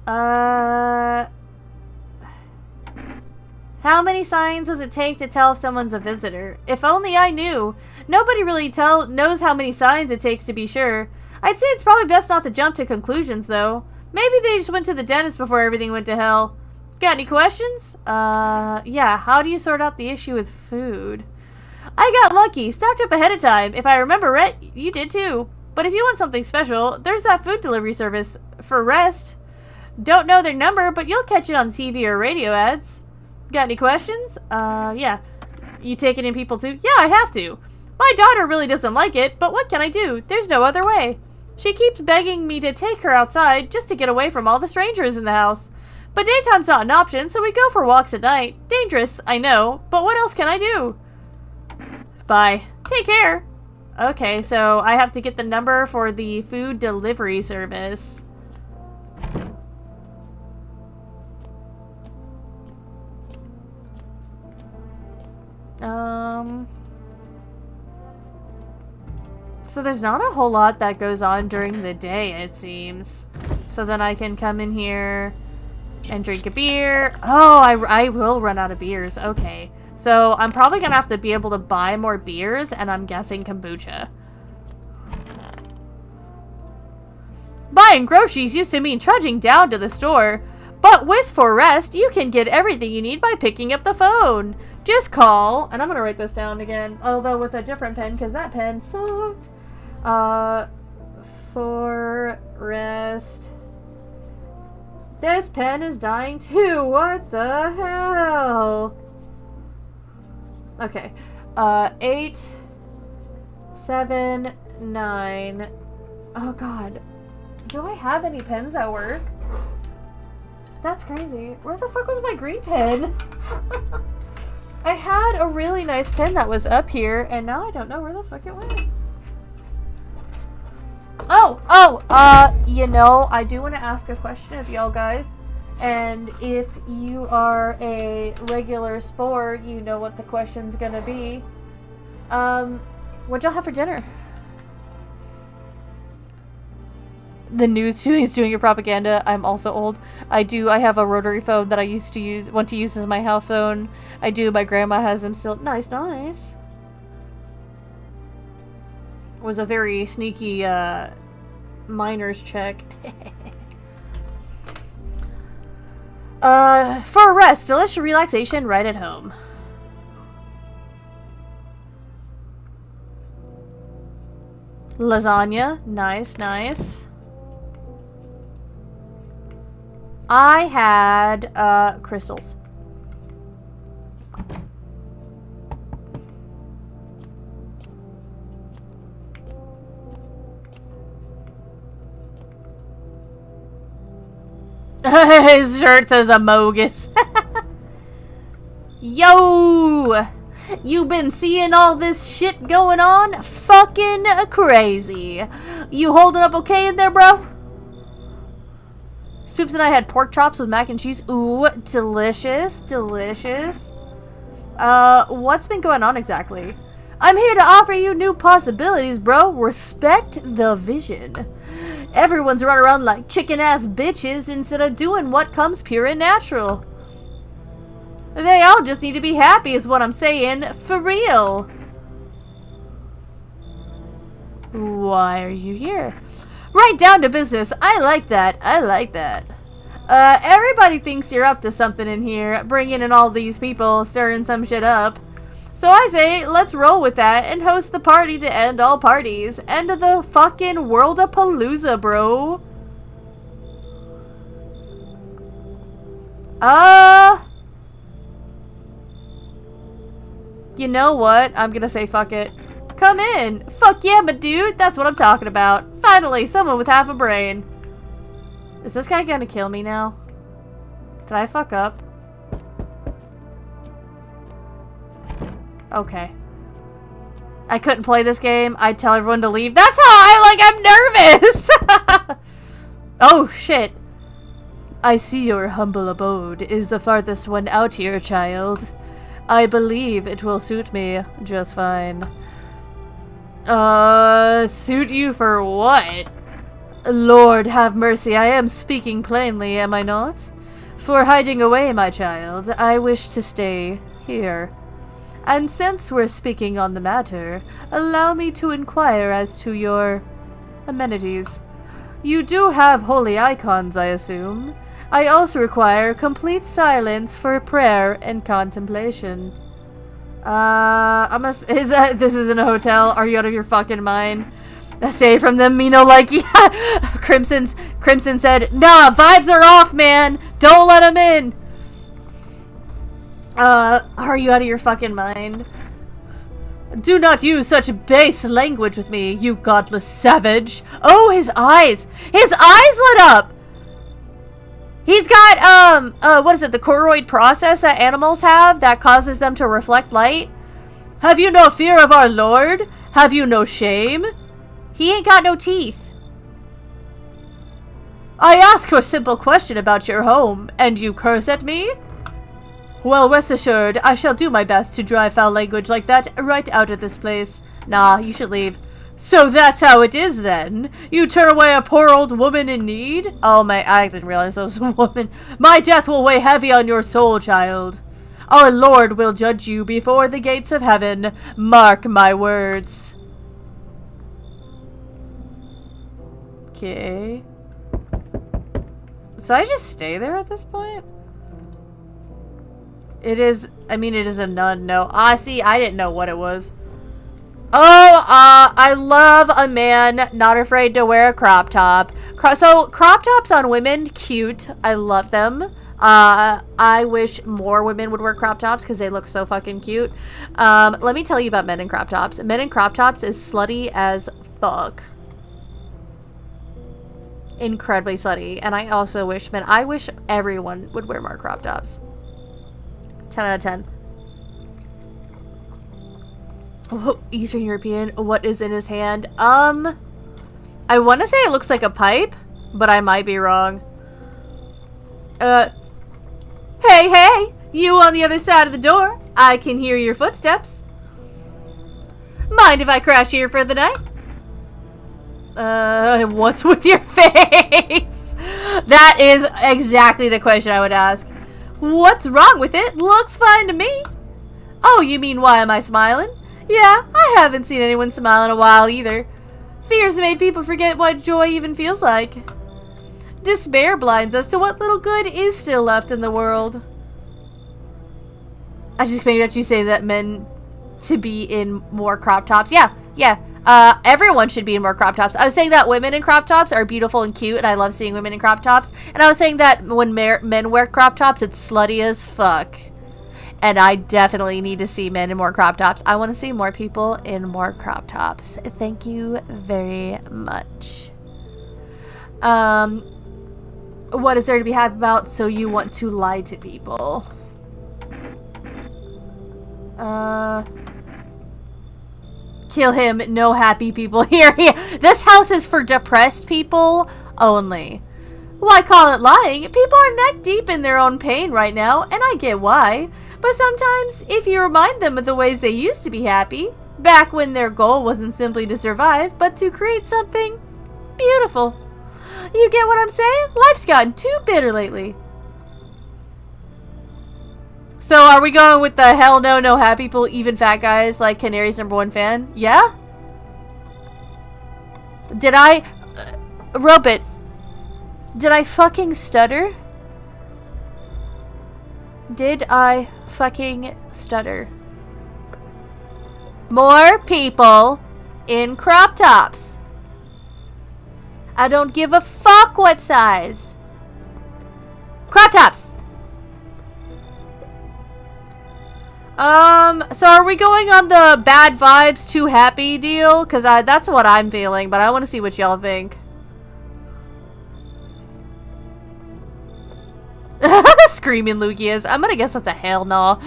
How many signs does it take to tell if someone's a visitor? If only I knew. Nobody really knows how many signs it takes to be sure. I'd say it's probably best not to jump to conclusions, though. Maybe they just went to the dentist before everything went to hell. Got any questions? Yeah, how do you sort out the issue with food? I got lucky, stocked up ahead of time. If I remember right, you did too. But if you want something special, there's that food delivery service for rest. Don't know their number, but you'll catch it on TV or radio ads. Got any questions? Yeah. You taking in people too? Yeah, I have to. My daughter really doesn't like it, but what can I do? There's no other way. She keeps begging me to take her outside just to get away from all the strangers in the house. But daytime's not an option, so we go for walks at night. Dangerous, I know, but what else can I do? Bye. Take care. Okay, so I have to get the number for the food delivery service. So there's not a whole lot that goes on during the day, it seems. So then I can come in here and drink a beer. Oh, I will run out of beers. Okay. So I'm probably gonna have to be able to buy more beers, and I'm guessing kombucha. Buying groceries used to mean trudging down to the store, but with For Rest, you can get everything you need by picking up the phone. Just call, and I'm gonna write this down again, although with a different pen, because that pen sucked. For Rest. This pen is dying too. What the hell? Okay. 8, 7, 9. Oh god. Do I have any pens that work? That's crazy. Where the fuck was my green pen? I had a really nice pen that was up here, and now I don't know where the fuck it went. You know, I do want to ask a question of y'all guys. And if you are a regular sport, you know what the question's gonna be. What'd y'all have for dinner? The news is doing your propaganda. I'm also old. I have a rotary phone that I want to use as my house phone. I do. My grandma has them still. Nice. It was a very sneaky, miner's check. For a rest, delicious relaxation right at home. Lasagna. Nice. I had, crystals. His shirt says Amogus. Yo! You been seeing all this shit going on? Fucking crazy. You holding up okay in there, bro? Spoops and I had pork chops with mac and cheese. Ooh, delicious. What's been going on exactly? I'm here to offer you new possibilities, bro. Respect the vision. Everyone's running around like chicken-ass bitches instead of doing what comes pure and natural. They all just need to be happy is what I'm saying. For real. Why are you here? Right down to business. I like that. Everybody thinks you're up to something in here, bringing in all these people, stirring some shit up. So I say, let's roll with that and host the party to end all parties. End of the fucking World-a-Palooza, bro. You know what? I'm gonna say fuck it. Come in. Fuck yeah, my dude. That's what I'm talking about. Finally, someone with half a brain. Is this guy gonna kill me now? Did I fuck up? Okay. I couldn't play this game. I'd tell everyone to leave. That's how I'm nervous! Oh, shit. I see your humble abode is the farthest one out here, child. I believe it will suit me just fine. Suit you for what? Lord have mercy, I am speaking plainly, am I not? For hiding away, my child, I wish to stay here. And since we're speaking on the matter, allow me to inquire as to your amenities. You do have holy icons, I assume. I also require complete silence for prayer and contemplation. This isn't a hotel. Are you out of your fucking mind? Say from them, Mino, like, yeah. Crimson said, nah, vibes are off, man. Don't let him in. Are you out of your fucking mind? Do not use such base language with me, you godless savage. Oh, his eyes. His eyes lit up. He's got, what is it, the choroid process that animals have that causes them to reflect light? Have you no fear of our Lord? Have you no shame? He ain't got no teeth. I ask you a simple question about your home, and you curse at me? Well, rest assured, I shall do my best to drive foul language like that right out of this place. Nah, you should leave. So that's how it is, then? You turn away a poor old woman in need? Oh, I didn't realize I was a woman. My death will weigh heavy on your soul, child. Our Lord will judge you before the gates of heaven. Mark my words. Okay. So I just stay there at this point? It is a nun, no. See, I didn't know what it was. Oh, I love a man not afraid to wear a crop top. So, crop tops on women, cute. I love them. I wish more women would wear crop tops because they look so fucking cute. Let me tell you about men in crop tops. Men in crop tops is slutty as fuck. Incredibly slutty. And I also wish everyone would wear more crop tops. 10 out of 10. Oh, Eastern European. What is in his hand? I want to say it looks like a pipe, but I might be wrong. Hey, you on the other side of the door. I can hear your footsteps. Mind if I crash here for the night? What's with your face? That is exactly the question I would ask. What's wrong with it? Looks fine to me. Oh, you mean why am I smiling? Yeah, I haven't seen anyone smile in a while either. Fears made people forget what joy even feels like. Despair blinds us to what little good is still left in the world. I just made that you say that men to be in more crop tops. Yeah. Everyone should be in more crop tops. I was saying that women in crop tops are beautiful and cute, and I love seeing women in crop tops. And I was saying that when men wear crop tops, it's slutty as fuck. And I definitely need to see men in more crop tops. I want to see more people in more crop tops. Thank you very much. What is there to be happy about? So you want to lie to people. Kill him. No happy people here. This house is for depressed people only. Why call it lying? People are neck deep in their own pain right now, and I get why. But sometimes, if you remind them of the ways they used to be happy, back when their goal wasn't simply to survive, but to create something beautiful. You get what I'm saying? Life's gotten too bitter lately. So are we going with the hell no happy people, even fat guys like Canary's #1 fan? Yeah? Did I... Robit. Did I fucking stutter? Did I fucking stutter? More people in crop tops. I don't give a fuck what size. Crop tops. So are we going on the bad vibes, too happy deal? Because that's what I'm feeling, but I want to see what y'all think. Screaming Lugias. I'm gonna guess that's a hell no.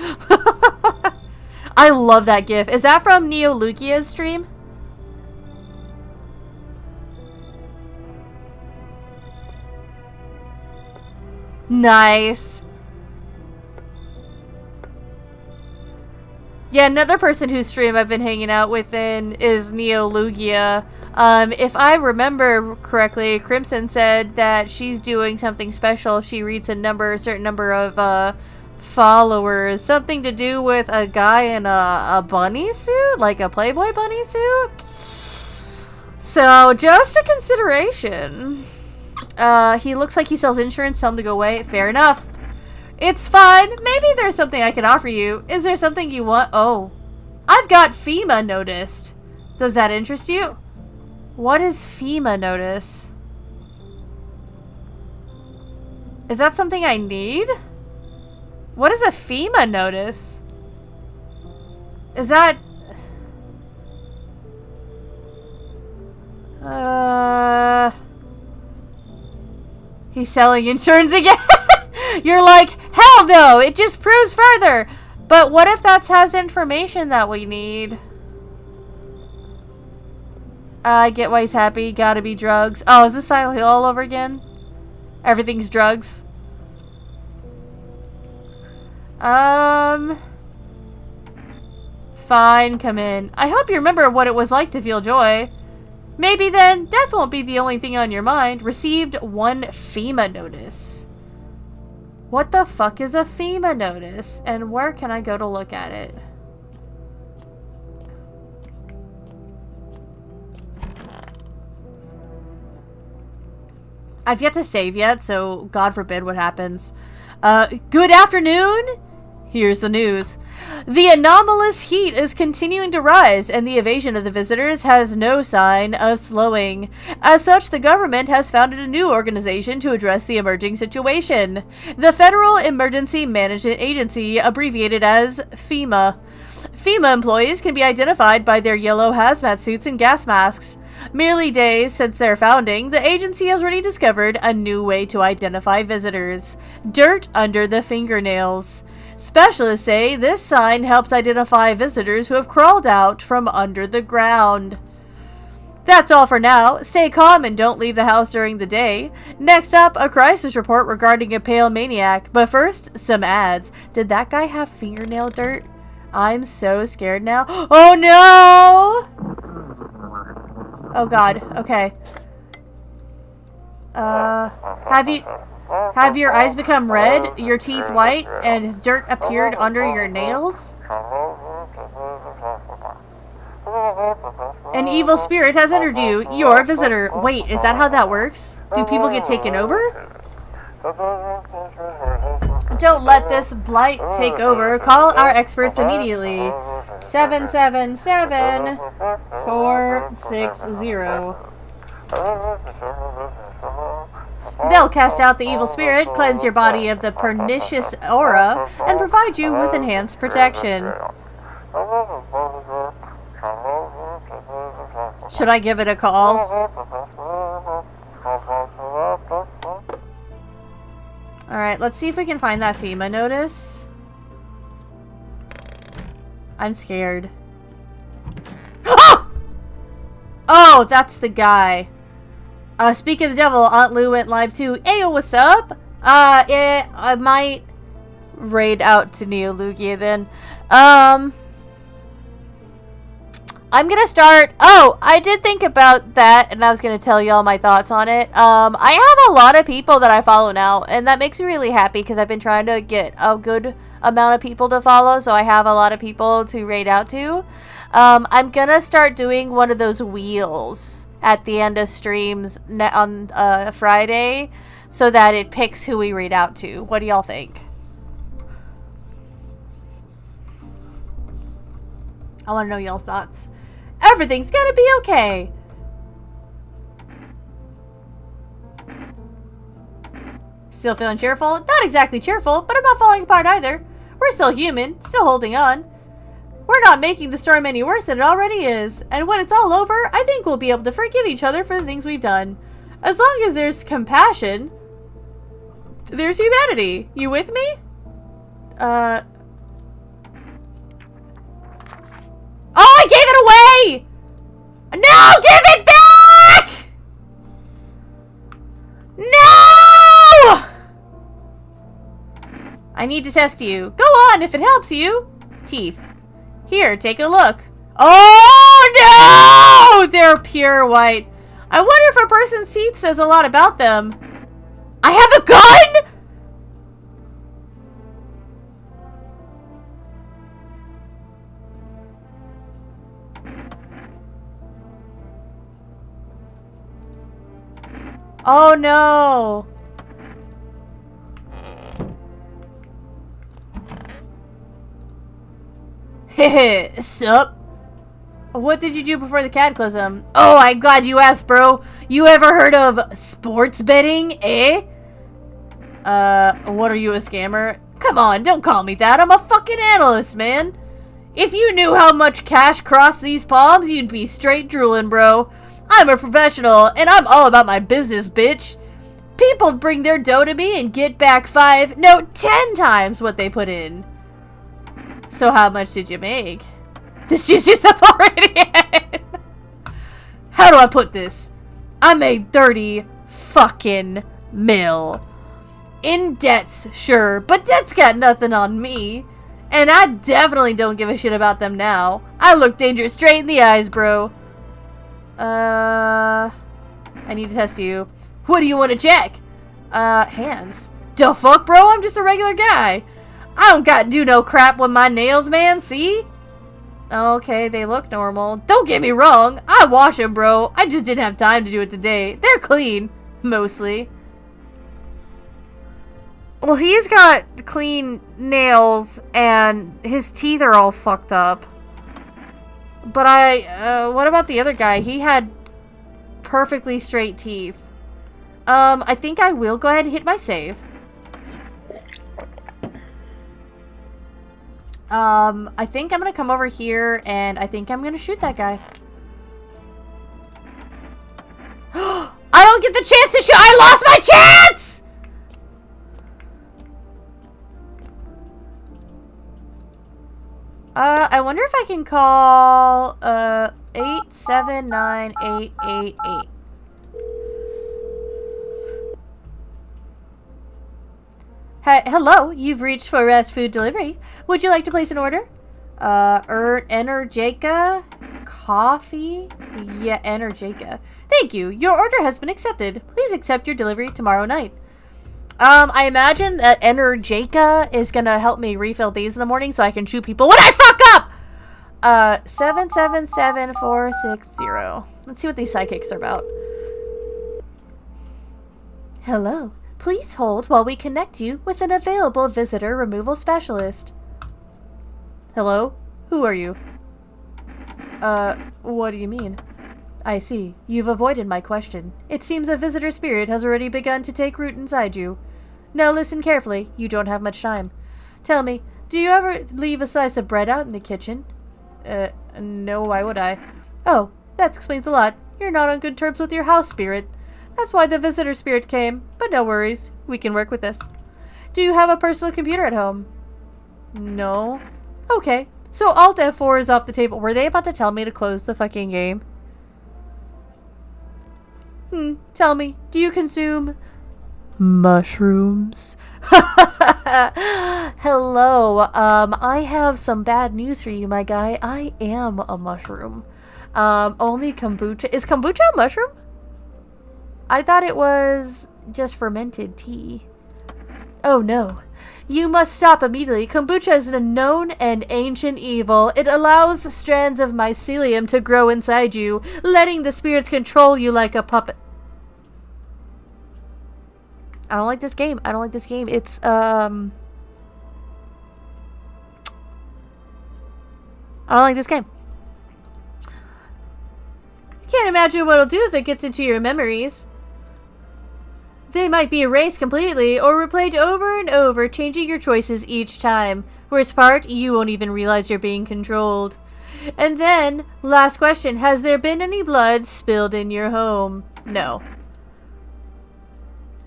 I love that gif. Is that from Neo Lugia's stream? Nice. Yeah, another person whose stream I've been hanging out within is Neo Lugia. If I remember correctly, Crimson said that she's doing something special. She reads a certain number of followers. Something to do with a guy in a bunny suit? Like a Playboy bunny suit? So, just a consideration. He looks like he sells insurance. Tell him to go away. Fair enough. It's fine. Maybe there's something I can offer you. Is there something you want? Oh. I've got FEMA noticed. Does that interest you? What is FEMA notice? Is that something I need? What is a FEMA notice? Is that... He's selling insurance again? You're like, hell no, it just proves further. But what if that has information that we need? I get why he's happy. Gotta be drugs. Oh, is this Silent Hill all over again? Everything's drugs. Fine, come in. I hope you remember what it was like to feel joy. Maybe then, death won't be the only thing on your mind. Received 1 FEMA notice. What the fuck is a FEMA notice? And where can I go to look at it? I've yet to save yet, so God forbid what happens. Good afternoon! Here's the news. The anomalous heat is continuing to rise, and the evasion of the visitors has no sign of slowing. As such, the government has founded a new organization to address the emerging situation. The Federal Emergency Management Agency, abbreviated as FEMA. FEMA employees can be identified by their yellow hazmat suits and gas masks. Merely days since their founding, the agency has already discovered a new way to identify visitors. Dirt under the fingernails. Specialists say this sign helps identify visitors who have crawled out from under the ground. That's all for now. Stay calm and don't leave the house during the day. Next up, a crisis report regarding a pale maniac. But first, some ads. Did that guy have fingernail dirt? I'm so scared now. Oh no! Oh god, okay. Have your eyes become red, your teeth white, and has dirt appeared under your nails? An evil spirit has entered you. You're a visitor. Wait, is that how that works? Do people get taken over? Don't let this blight take over. Call our experts immediately. 777-460. They'll cast out the evil spirit, cleanse your body of the pernicious aura, and provide you with enhanced protection. Should I give it a call? Alright, let's see if we can find that FEMA notice. I'm scared. Oh, that's the guy. Speaking of the devil, Aunt Lou went live too. Ayo, what's up? I might raid out to Neolugia then. I'm gonna start. Oh, I did think about that, and I was gonna tell y'all my thoughts on it. I have a lot of people that I follow now, and that makes me really happy because I've been trying to get a good amount of people to follow, so I have a lot of people to raid out to. I'm gonna start doing one of those wheels at the end of streams on Friday, so that it picks who we raid out to. What do y'all think? I want to know y'all's thoughts. Everything's gonna be okay. Still feeling cheerful? Not exactly cheerful, but I'm not falling apart either. We're still human, still holding on. We're not making the storm any worse than it already is. And when it's all over, I think we'll be able to forgive each other for the things we've done. As long as there's compassion, there's humanity. You with me? Oh, I gave it away! No, give it back! No! I need to test you. Go on, if it helps you. Teeth. Here, take a look. Oh, no! They're pure white. I wonder if a person's teeth says a lot about them. I have a gun?! Oh no! Heh, sup? What did you do before the cataclysm? Oh, I'm glad you asked, bro. You ever heard of sports betting, eh? What are you, a scammer? Come on, don't call me that. I'm a fucking analyst, man. If you knew how much cash crossed these palms, you'd be straight drooling, bro. I'm a professional, and I'm all about my business, bitch. People bring their dough to me and get back 5, no, 10 times what they put in. So how much did you make? This is just a already. How do I put this? I made 30 fucking mil. In debts, sure, but debt's got nothing on me. And I definitely don't give a shit about them now. I look danger straight in the eyes, bro. I need to test you. What do you want to check? Hands. The fuck, bro? I'm just a regular guy. I don't gotta do no crap with my nails, man. See? Okay, they look normal. Don't get me wrong. I wash them, bro. I just didn't have time to do it today. They're clean. Mostly. Well, he's got clean nails and his teeth are all fucked up. But what about the other guy? He had perfectly straight teeth. I think I will go ahead and hit my save. I think I'm gonna come over here and I think I'm gonna shoot that guy. I don't get the chance to shoot! I lost my chance! I wonder if I can call, 879888. Hello, you've reached for fast food delivery. Would you like to place an order? Energica? Coffee? Yeah, Energica. Thank you. Your order has been accepted. Please accept your delivery tomorrow night. I imagine that Energica is gonna help me refill these in the morning so I can shoot people when I fuck up! 777460. Let's see what these psychics are about. Hello. Please hold while we connect you with an available visitor removal specialist. Hello? Who are you? What do you mean? I see. You've avoided my question. It seems a visitor spirit has already begun to take root inside you. Now listen carefully. You don't have much time. Tell me, do you ever leave a slice of bread out in the kitchen? No, why would I? Oh, that explains a lot. You're not on good terms with your house spirit. That's why the visitor spirit came, but no worries. We can work with this. Do you have a personal computer at home? No. Okay, so Alt F4 is off the table. Were they about to tell me to close the fucking game? Tell me, do you consume mushrooms? Hello, I have some bad news for you, my guy. I am a mushroom. Only kombucha. Is kombucha a mushroom? I thought it was just fermented tea. Oh no. You must stop immediately. Kombucha is a known and ancient evil. It allows strands of mycelium to grow inside you, letting the spirits control you like a puppet. I don't like this game. I don't like this game. It's, I don't like this game. You can't imagine what it'll do if it gets into your memories. They might be erased completely or replayed over and over, changing your choices each time. Worst part, you won't even realize you're being controlled. And then, last question, has there been any blood spilled in your home? No.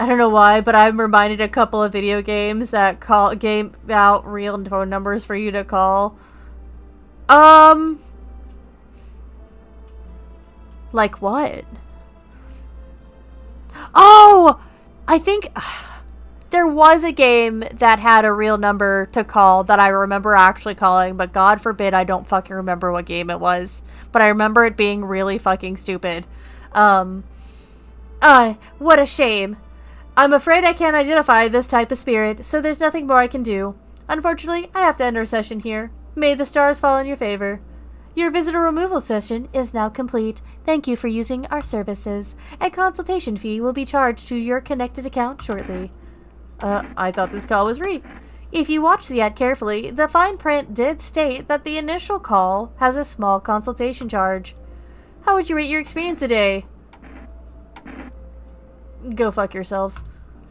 I don't know why, but I'm reminded a couple of video games that game out real phone numbers for you to call. Like what? Oh! I think there was a game that had a real number to call that I remember actually calling, but God forbid I don't fucking remember what game it was. But I remember it being really fucking stupid. What a shame. I'm afraid I can't identify this type of spirit, so there's nothing more I can do. Unfortunately, I have to end our session here. May the stars fall in your favor. Your visitor removal session is now complete. Thank you for using our services. A consultation fee will be charged to your connected account shortly. I thought this call was free. If you watch the ad carefully, the fine print did state that the initial call has a small consultation charge. How would you rate your experience today? Go fuck yourselves.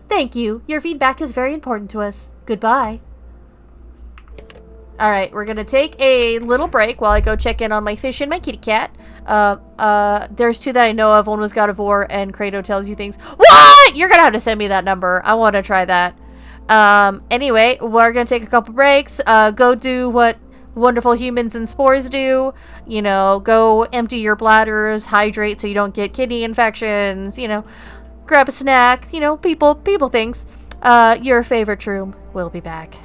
Thank you. Your feedback is very important to us. Goodbye. Alright, we're gonna take a little break while I go check in on my fish and my kitty cat. There's two that I know of. One was God of War, and Kratos tells you things. What?! You're gonna have to send me that number. I want to try that. Anyway, we're gonna take a couple breaks. Go do what wonderful humans and spores do. You know, go empty your bladders, hydrate so you don't get kidney infections, you know, grab a snack, you know, people things. Your favorite shroom will be back.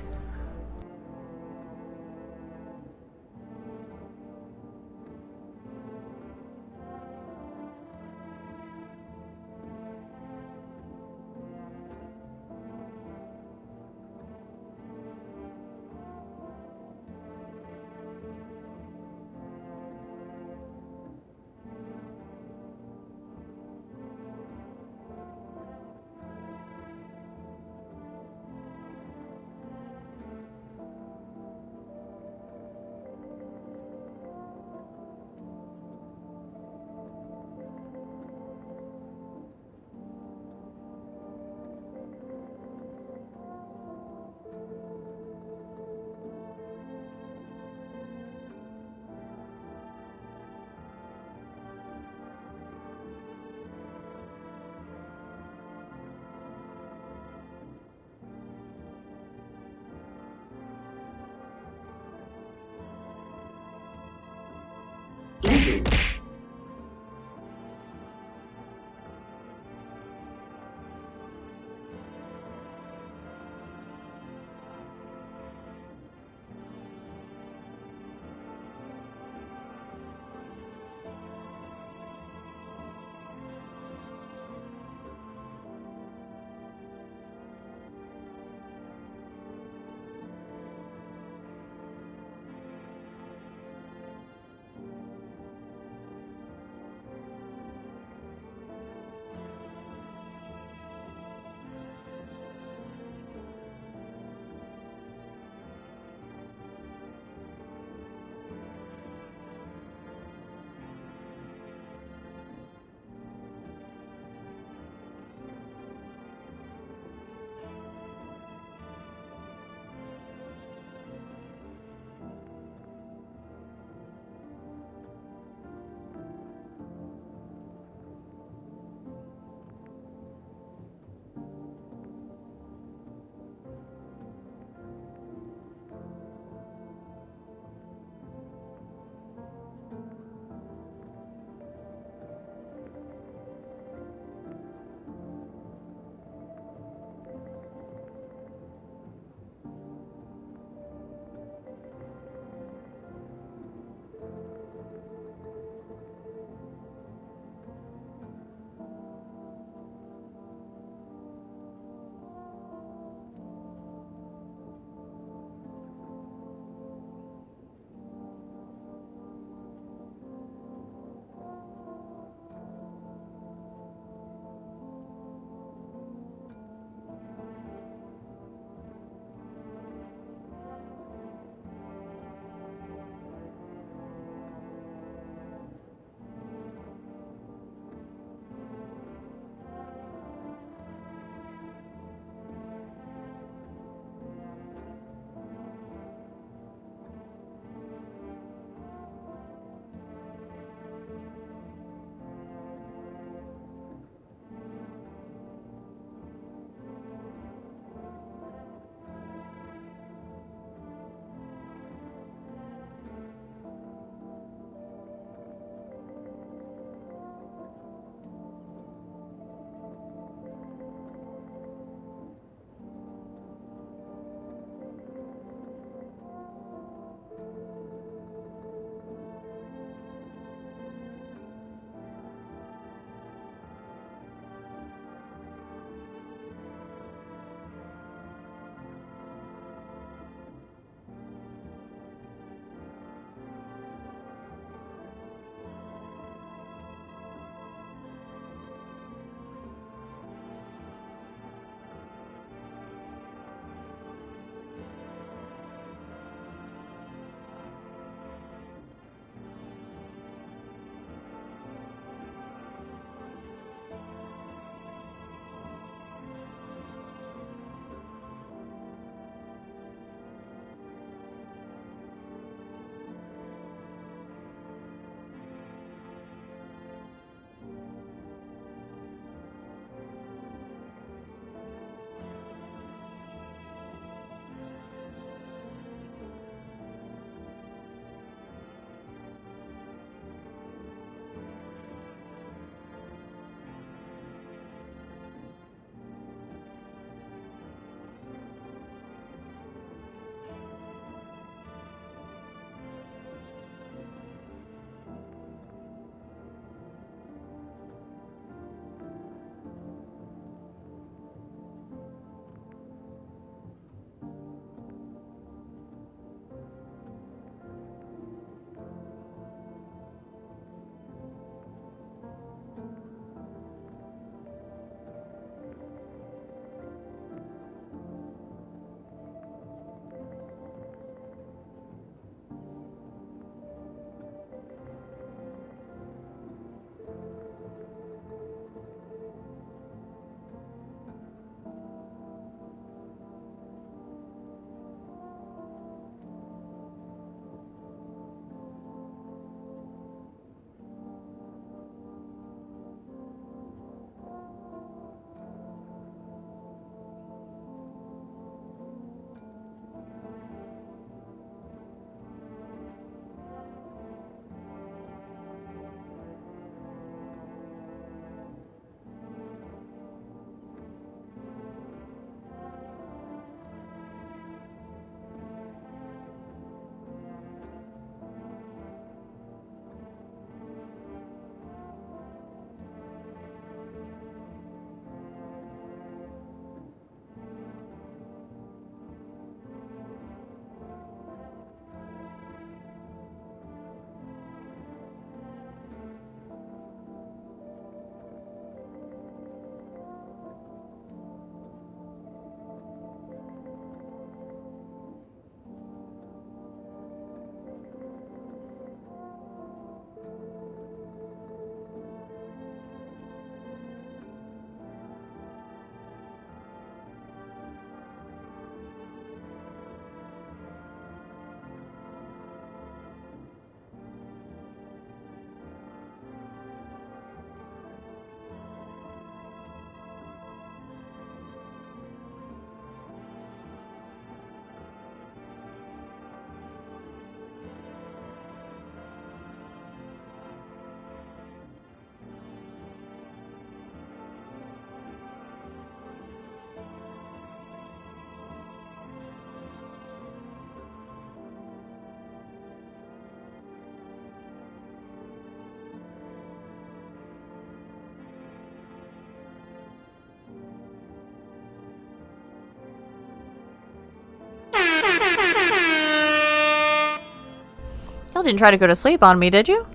still didn't try to go to sleep on me, did you?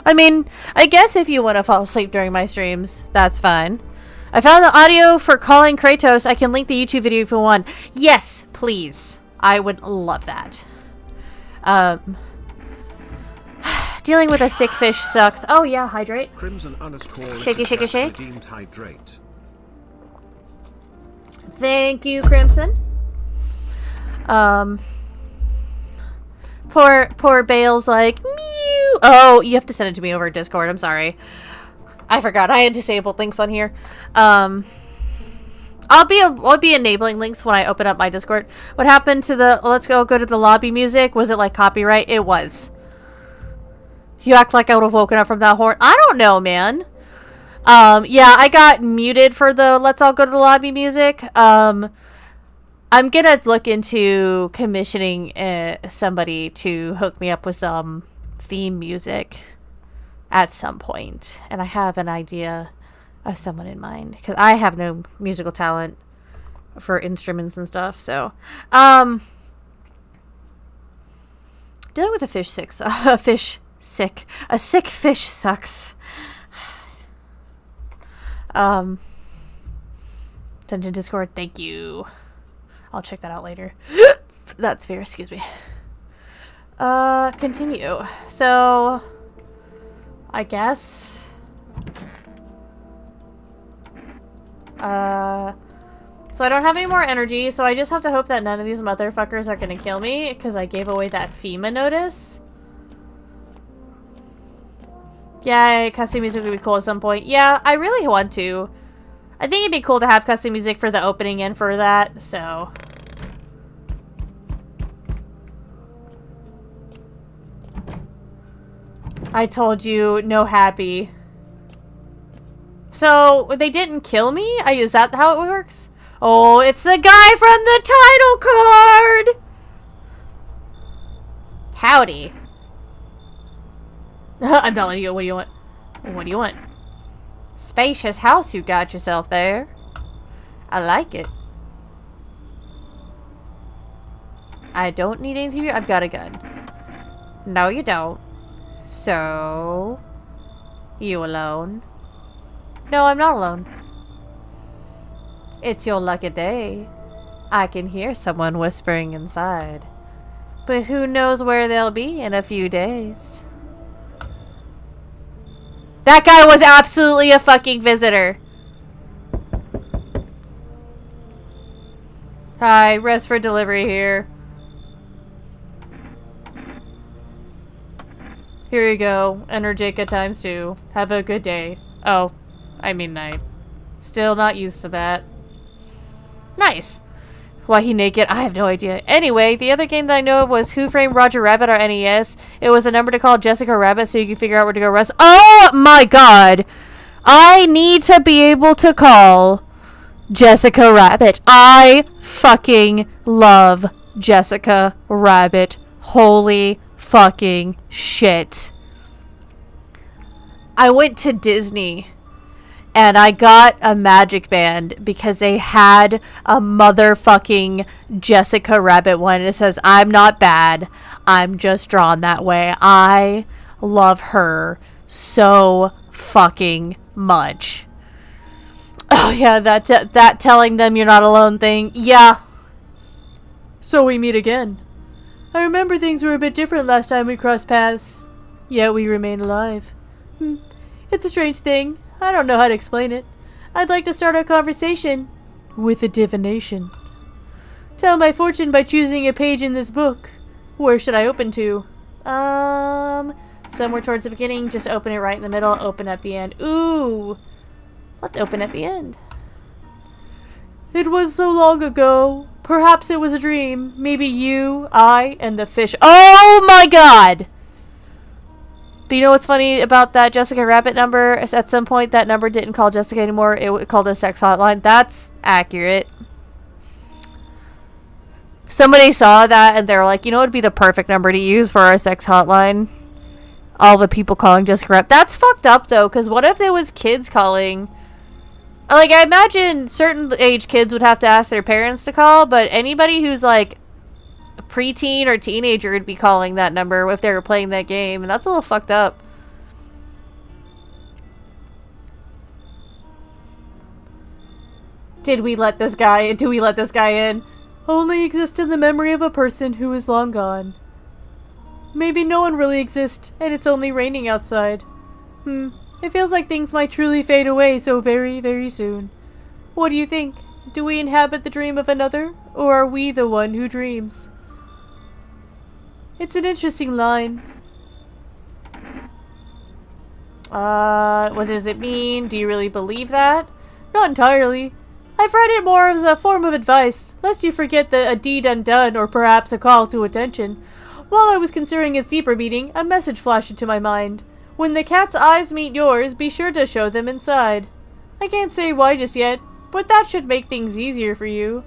I mean, I guess if you want to fall asleep during my streams, that's fine. I found the audio for calling Kratos. I can link the YouTube video if you want. Yes, please. I would love that. Dealing with a sick fish sucks. Oh yeah, hydrate. Crimson _ Shaky, shaky, just shake. redeemed hydrate. Thank you, Crimson. Poor Bale's like, mew. Oh, you have to send it to me over Discord. I'm sorry. I forgot. I had disabled links on here. I'll be enabling links when I open up my Discord. What happened to the let's go to the lobby music? Was it like copyright? It was. You act like I would have woken up from that horn. I don't know, man. Yeah, I got muted for the let's all go to the lobby music. I'm gonna look into commissioning somebody to hook me up with some theme music at some point. And I have an idea of someone in mind. Because I have no musical talent for instruments and stuff. So, dealing with a fish sick. A sick fish sucks. Dungeon Discord, thank you. I'll check that out later. That's fair, excuse me. Continue. So, I guess. So I don't have any more energy, so I just have to hope that none of these motherfuckers are gonna kill me, because I gave away that FEMA notice. Yeah, custom music would be cool at some point. Yeah, I really want to. I think it'd be cool to have custom music for the opening and for that, so. I told you, no happy. So, they didn't kill me? Is that how it works? Oh, it's the guy from the title card! Howdy. I'm telling you, what do you want? What do you want? Spacious house you got yourself there. I like it. I don't need anything. I've got a gun. No, you don't. So, you alone? No, I'm not alone. It's your lucky day. I can hear someone whispering inside. But who knows where they'll be in a few days. That guy was absolutely a fucking visitor. Hi, rest for delivery here. Here you go. Energica ×2. Have a good day. Oh, I mean night. Still not used to that. Nice. Why he naked? I have no idea. Anyway, the other game that I know of was Who Framed Roger Rabbit on NES. It was a number to call Jessica Rabbit so you can figure out where to go rest. Oh my god! I need to be able to call Jessica Rabbit. I fucking love Jessica Rabbit. Holy fucking shit. I went to Disney and I got a Magic Band because they had a motherfucking Jessica Rabbit one. It says, I'm not bad. I'm just drawn that way. I love her so fucking much. Oh yeah, that telling them you're not alone thing. Yeah. So we meet again. I remember things were a bit different last time we crossed paths. Yet we remain alive. It's a strange thing. I don't know how to explain it. I'd like to start our conversation with a divination. Tell my fortune by choosing a page in this book. Where should I open to? Somewhere towards the beginning. Just open it right in the middle. Open at the end. Ooh. Let's open at the end. It was so long ago. Perhaps it was a dream. Maybe you, I, and the fish. Oh my god! But you know what's funny about that Jessica Rabbit number? At some point, that number didn't call Jessica anymore. It called a sex hotline. That's accurate. Somebody saw that and they were like, you know what would be the perfect number to use for our sex hotline? All the people calling Jessica Rabbit. That's fucked up, though, because what if there was kids calling? Like, I imagine certain age kids would have to ask their parents to call, but anybody who's, like, preteen or teenager would be calling that number if they were playing that game, and that's a little fucked up. Do we let this guy in? Only exist in the memory of a person who is long gone. Maybe no one really exists, and it's only raining outside. It feels like things might truly fade away so very, very soon. What do you think? Do we inhabit the dream of another, or are we the one who dreams? It's an interesting line. What does it mean? Do you really believe that? Not entirely. I've read it more as a form of advice, lest you forget a deed undone, or perhaps a call to attention. While I was considering its deeper meaning, a message flashed into my mind. When the cat's eyes meet yours, be sure to show them inside. I can't say why just yet, but that should make things easier for you.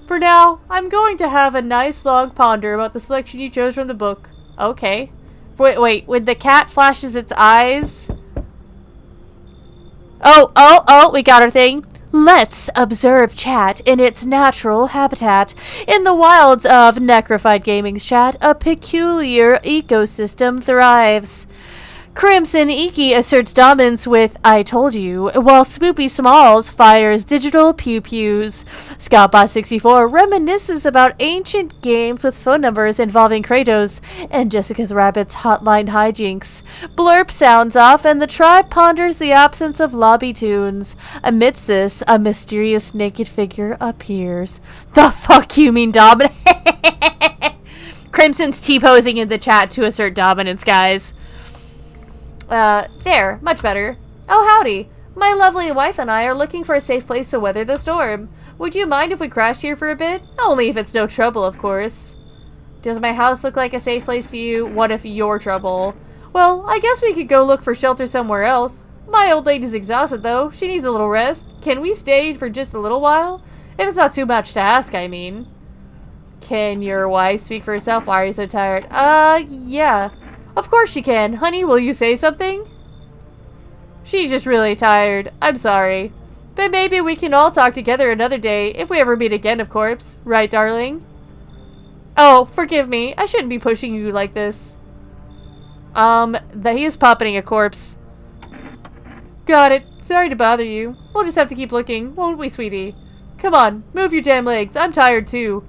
For now, I'm going to have a nice long ponder about the selection you chose from the book. Okay. Wait, when the cat flashes its eyes... Oh, we got our thing. Let's observe chat in its natural habitat. In the wilds of Necrophied Gaming's chat, a peculiar ecosystem thrives. Crimson Iki asserts dominance with I told you, while Spoopy Smalls fires digital pew-pews. Scoutbot64 reminisces about ancient games with phone numbers involving Kratos and Jessica's Rabbit's hotline hijinks. Blurp sounds off and the tribe ponders the absence of lobby tunes. Amidst this, a mysterious naked figure appears. The fuck you mean dominant? Crimson's T-posing in the chat to assert dominance, guys. There. Much better. Oh, howdy. My lovely wife and I are looking for a safe place to weather the storm. Would you mind if we crashed here for a bit? Only if it's no trouble, of course. Does my house look like a safe place to you? What if you're trouble? Well, I guess we could go look for shelter somewhere else. My old lady's exhausted, though. She needs a little rest. Can we stay for just a little while? If it's not too much to ask, I mean. Can your wife speak for herself? Why are you so tired? Yeah. Of course she can. Honey, will you say something? She's just really tired. I'm sorry. But maybe we can all talk together another day, if we ever meet again, of course. Right, darling? Oh, forgive me. I shouldn't be pushing you like this. He is puppeting a corpse. Got it. Sorry to bother you. We'll just have to keep looking, won't we, sweetie? Come on, move your damn legs. I'm tired, too.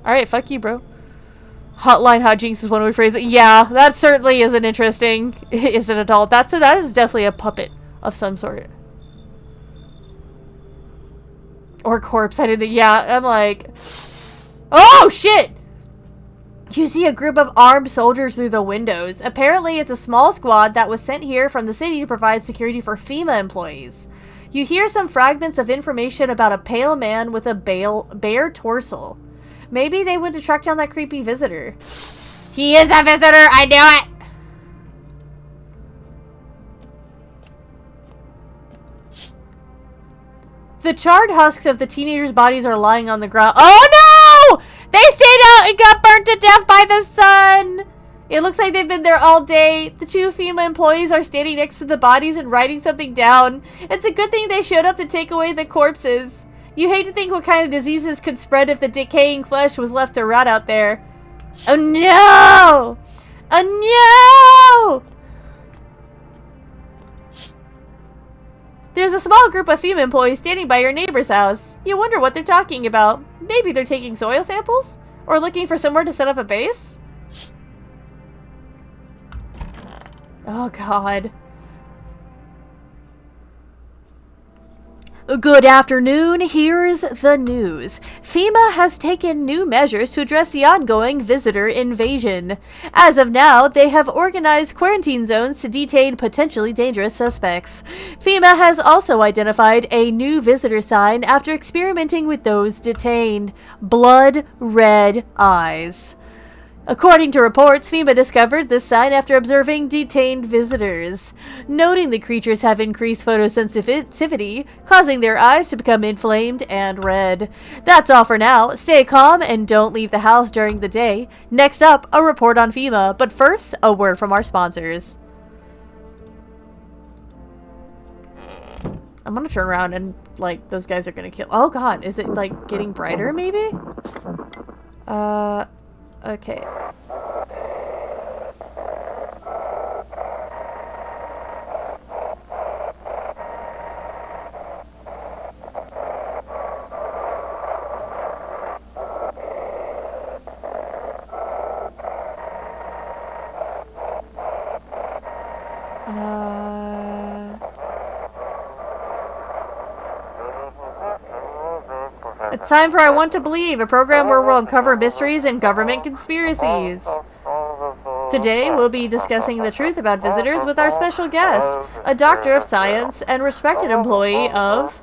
Alright, fuck you, bro. Hotline hijinks is one way to phrase it. Yeah, that certainly isn't interesting. Is an adult. That is definitely a puppet of some sort. Or corpse. I didn't. Yeah, I'm like... Oh, shit! You see a group of armed soldiers through the windows. Apparently, it's a small squad that was sent here from the city to provide security for FEMA employees. You hear some fragments of information about a pale man with a bare torso. Maybe they went to track down that creepy visitor. He is a visitor! I knew it! The charred husks of the teenagers' bodies are lying on the ground. Oh no! They stayed out and got burnt to death by the sun! It looks like they've been there all day. The two FEMA employees are standing next to the bodies and writing something down. It's a good thing they showed up to take away the corpses. You hate to think what kind of diseases could spread if the decaying flesh was left to rot out there. Oh no! Oh no! There's a small group of FEMA employees standing by your neighbor's house. You wonder what they're talking about. Maybe they're taking soil samples? Or looking for somewhere to set up a base? Oh god. Good afternoon, here's the news. FEMA has taken new measures to address the ongoing visitor invasion. As of now, they have organized quarantine zones to detain potentially dangerous suspects. FEMA has also identified a new visitor sign after experimenting with those detained. Blood red eyes. According to reports, FEMA discovered this sign after observing detained visitors, noting the creatures have increased photosensitivity, causing their eyes to become inflamed and red. That's all for now. Stay calm and don't leave the house during the day. Next up, a report on FEMA, but first, a word from our sponsors. I'm gonna turn around and, like, those guys are gonna kill- Oh god, is it, like, getting brighter, maybe? Okay. It's time for I Want to Believe, a program where we'll uncover mysteries and government conspiracies. Today, we'll be discussing the truth about visitors with our special guest, a doctor of science and respected employee of...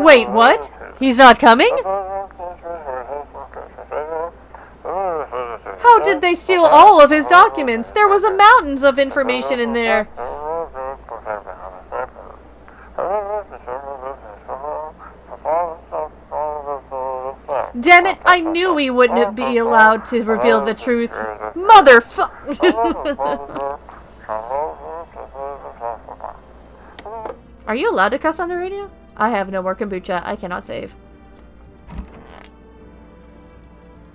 Wait, what? He's not coming? How did they steal all of his documents? There was a mountains of information in there. Damn it, I knew we wouldn't be allowed to reveal the truth. Motherfucker! Are you allowed to cuss on the radio? I have no more kombucha. I cannot save.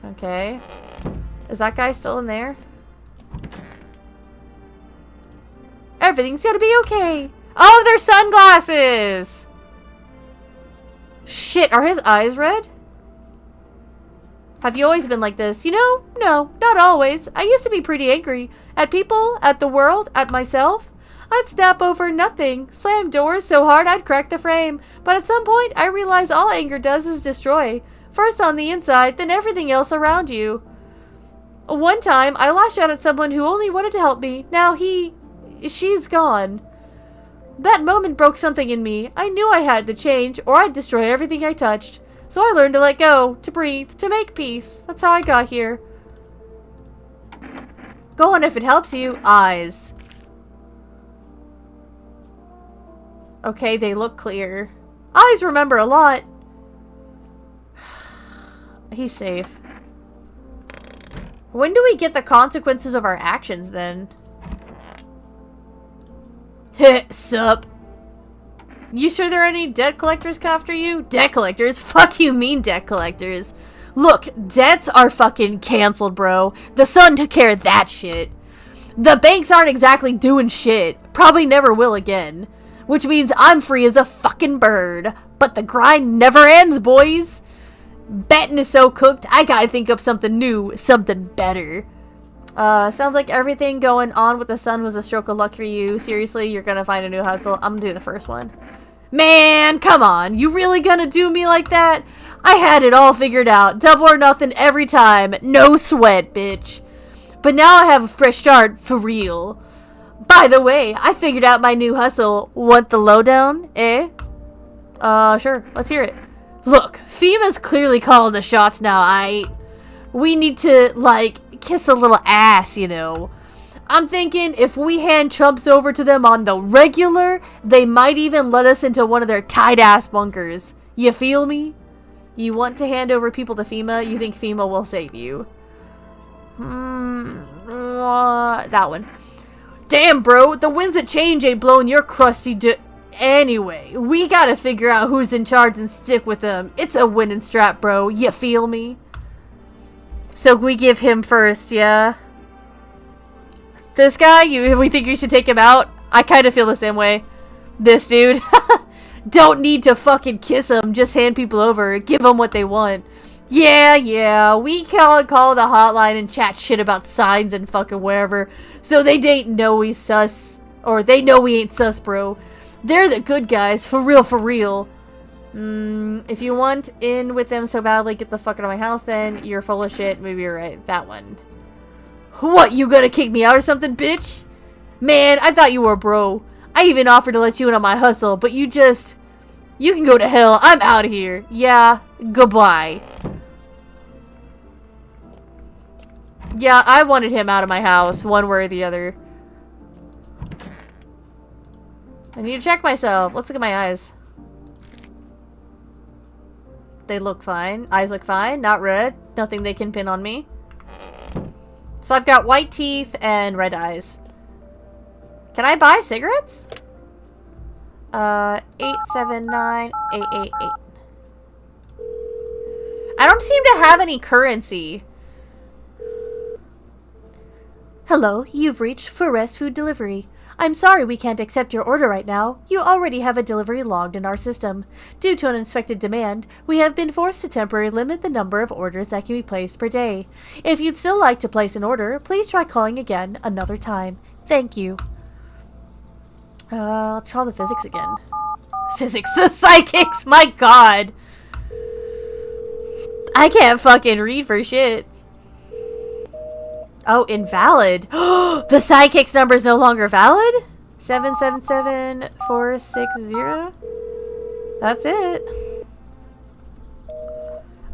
Okay. Is that guy still in there? Everything's gonna be okay. Oh, they're sunglasses! Shit, are his eyes red? Have you always been like this? You know, no, not always. I used to be pretty angry. At people, at the world, at myself. I'd snap over nothing, slam doors so hard I'd crack the frame. But at some point, I realized all anger does is destroy. First on the inside, then everything else around you. One time, I lashed out at someone who only wanted to help me. Now she's gone. That moment broke something in me. I knew I had to change, or I'd destroy everything I touched. So I learned to let go, to breathe, to make peace. That's how I got here. Go on if it helps you. Eyes. Okay, they look clear. Eyes remember a lot. He's safe. When do we get the consequences of our actions, then? Heh, sup? You sure there are any debt collectors after you? Debt collectors? Fuck you mean debt collectors. Look, debts are fucking canceled, bro. The Sun took care of that shit. The banks aren't exactly doing shit. Probably never will again. Which means I'm free as a fucking bird. But the grind never ends, boys. Betting is so cooked, I gotta think up something new, something better. Sounds like everything going on with the Sun was a stroke of luck for you. Seriously, you're gonna find a new hustle. I'm gonna do the first one. Man, come on. You really gonna do me like that? I had it all figured out. Double or nothing every time. No sweat, bitch. But now I have a fresh start, for real. By the way, I figured out my new hustle. Want the lowdown, eh? Sure. Let's hear it. Look, FEMA's clearly calling the shots now, we need to, like, kiss a little ass, you know. I'm thinking if we hand chumps over to them on the regular, they might even let us into one of their tight-ass bunkers. You feel me? You want to hand over people to FEMA? You think FEMA will save you? That one. Damn, bro, the winds that change ain't blowing your crusty Anyway, we gotta figure out who's in charge and stick with them. It's a winning strap, bro. You feel me? So we give him first, yeah? This guy, we think you should take him out? I kind of feel the same way. This dude. Don't need to fucking kiss him. Just hand people over. Give them what they want. Yeah. We can call the hotline and chat shit about signs and fucking wherever. So they don't know he's sus. Or they know we ain't sus, bro. They're the good guys, for real. If you want in with them so badly, get the fuck out of my house then. You're full of shit. Maybe you're right. That one. What, you gonna kick me out or something, bitch? Man, I thought you were a bro. I even offered to let you in on my hustle, but you can go to hell. I'm out of here. Yeah, goodbye. Yeah, I wanted him out of my house, one way or the other. I need to check myself. Let's look at my eyes. They look fine. Eyes look fine. Not red. Nothing they can pin on me. So I've got white teeth and red eyes. Can I buy cigarettes? 879-888. I don't seem to have any currency. Hello, you've reached Forest Food Delivery. I'm sorry we can't accept your order right now. You already have a delivery logged in our system. Due to unexpected demand, we have been forced to temporarily limit the number of orders that can be placed per day. If you'd still like to place an order, please try calling again another time. Thank you. I'll try the physics again. Physics, the psychics, my god! I can't fucking read for shit. Oh, invalid. The psychic's number is no longer valid? 777460? That's it.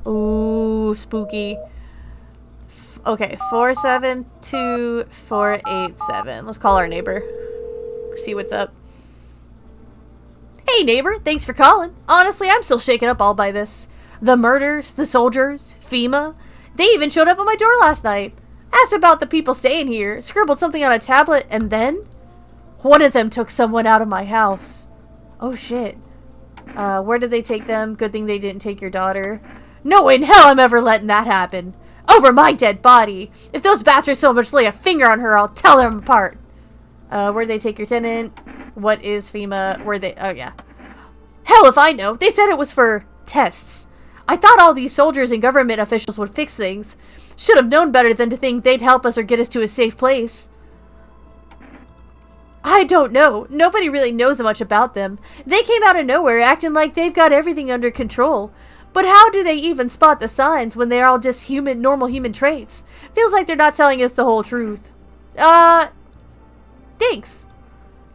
Ooh, spooky. Okay, 472487. Let's call our neighbor. See what's up. Hey, neighbor. Thanks for calling. Honestly, I'm still shaken up all by this. The murders, the soldiers, FEMA. They even showed up at my door last night. Asked about the people staying here, scribbled something on a tablet, and then one of them took someone out of my house. Oh shit. Where did they take them? Good thing they didn't take your daughter. No way in hell I'm ever letting that happen. Over my dead body. If those bastards so much lay a finger on her, I'll tell them apart. Where'd they take your tenant? What is FEMA? Where they? Oh yeah. Hell if I know. They said it was for tests. I thought all these soldiers and government officials would fix things. Should have known better than to think they'd help us or get us to a safe place. I don't know. Nobody really knows much about them. They came out of nowhere acting like they've got everything under control. But how do they even spot the signs when they're all just normal human traits? Feels like they're not telling us the whole truth. Thanks.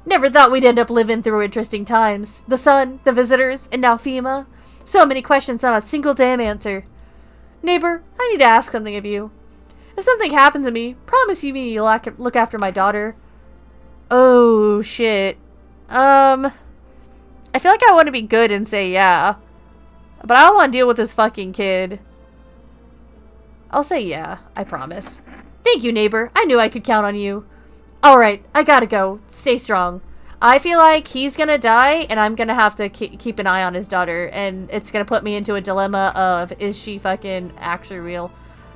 Never thought we'd end up living through interesting times. The sun, the visitors, and now FEMA. So many questions, not a single damn answer. Neighbor, I need to ask something of you. If something happens to me, promise you me you'll look after my daughter. Oh, shit. I feel like I want to be good and say yeah. But I don't want to deal with this fucking kid. I'll say yeah, I promise. Thank you, neighbor. I knew I could count on you. Alright, I gotta go. Stay strong. I feel like he's gonna die, and I'm gonna have to keep an eye on his daughter, and it's gonna put me into a dilemma of, is she fucking actually real?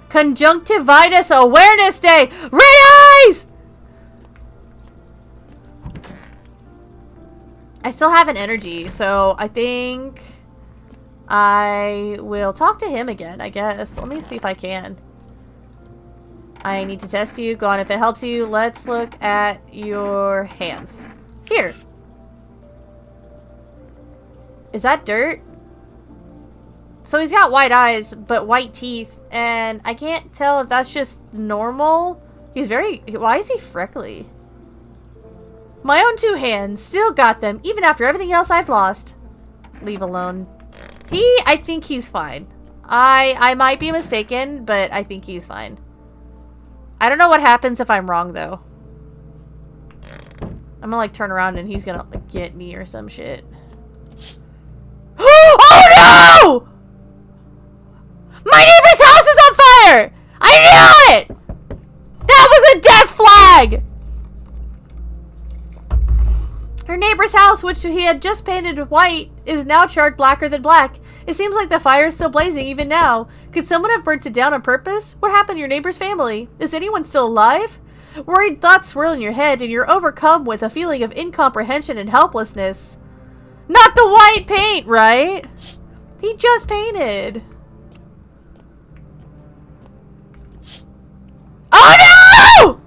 Conjunctivitis Awareness Day! Red eyes! I still have an energy, so I think I will talk to him again, I guess. Let me see if I can. I need to test you. Go on if it helps you. Let's look at your hands. Here. Is that dirt? So he's got white eyes, but white teeth, and I can't tell if that's just normal. He's very... Why is he freckly? My own two hands. Still got them, even after everything else I've lost. Leave alone. I think he's fine. I might be mistaken, but I think he's fine. I don't know what happens if I'm wrong, though. I'm gonna, like, turn around and he's gonna, like, get me or some shit. Oh, no! My neighbor's house is on fire! I knew it! That was a death flag! Her neighbor's house, which he had just painted white, is now charred blacker than black. It seems like the fire is still blazing even now. Could someone have burnt it down on purpose? What happened to your neighbor's family? Is anyone still alive? Worried thoughts swirl in your head, and you're overcome with a feeling of incomprehension and helplessness. Not the white paint, right? He just painted. Oh no!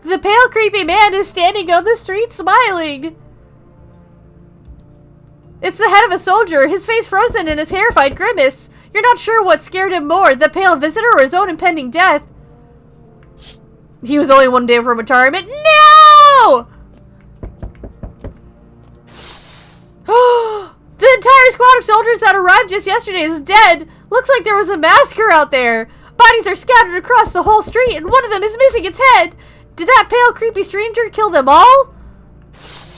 The pale, creepy man is standing on the street smiling. It's the head of a soldier, his face frozen in a terrified grimace. You're not sure what scared him more, the pale visitor or his own impending death. He was only one day from retirement. No! The entire squad of soldiers that arrived just yesterday is dead. Looks like there was a massacre out there. Bodies are scattered across the whole street, and one of them is missing its head. Did that pale, creepy stranger kill them all?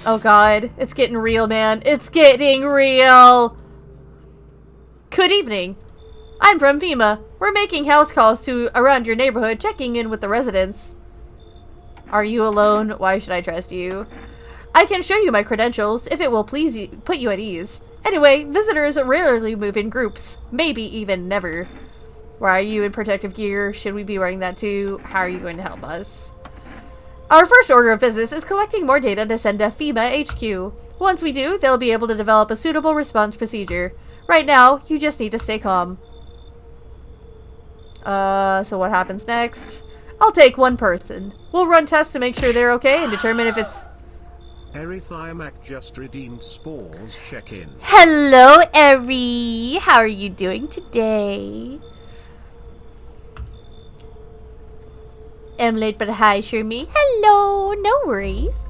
Oh god, it's getting real, man. It's getting real. Good evening. I'm from FEMA. We're making house calls to around your neighborhood, checking in with the residents. Are you alone? Why should I trust you? I can show you my credentials if it will please you, put you at ease. Anyway, visitors rarely move in groups, maybe even never. Why are you in protective gear? Should we be wearing that too? How are you going to help us? Our first order of business is collecting more data to send to FEMA HQ. Once we do, they'll be able to develop a suitable response procedure. Right now, you just need to stay calm. So what happens next? I'll take one person. We'll run tests to make sure they're okay and determine if it's... Erythiamac just redeemed spores. Check in. Hello, Eri. How are you doing today? I'm late, but hi, Shermie. Hello. No worries.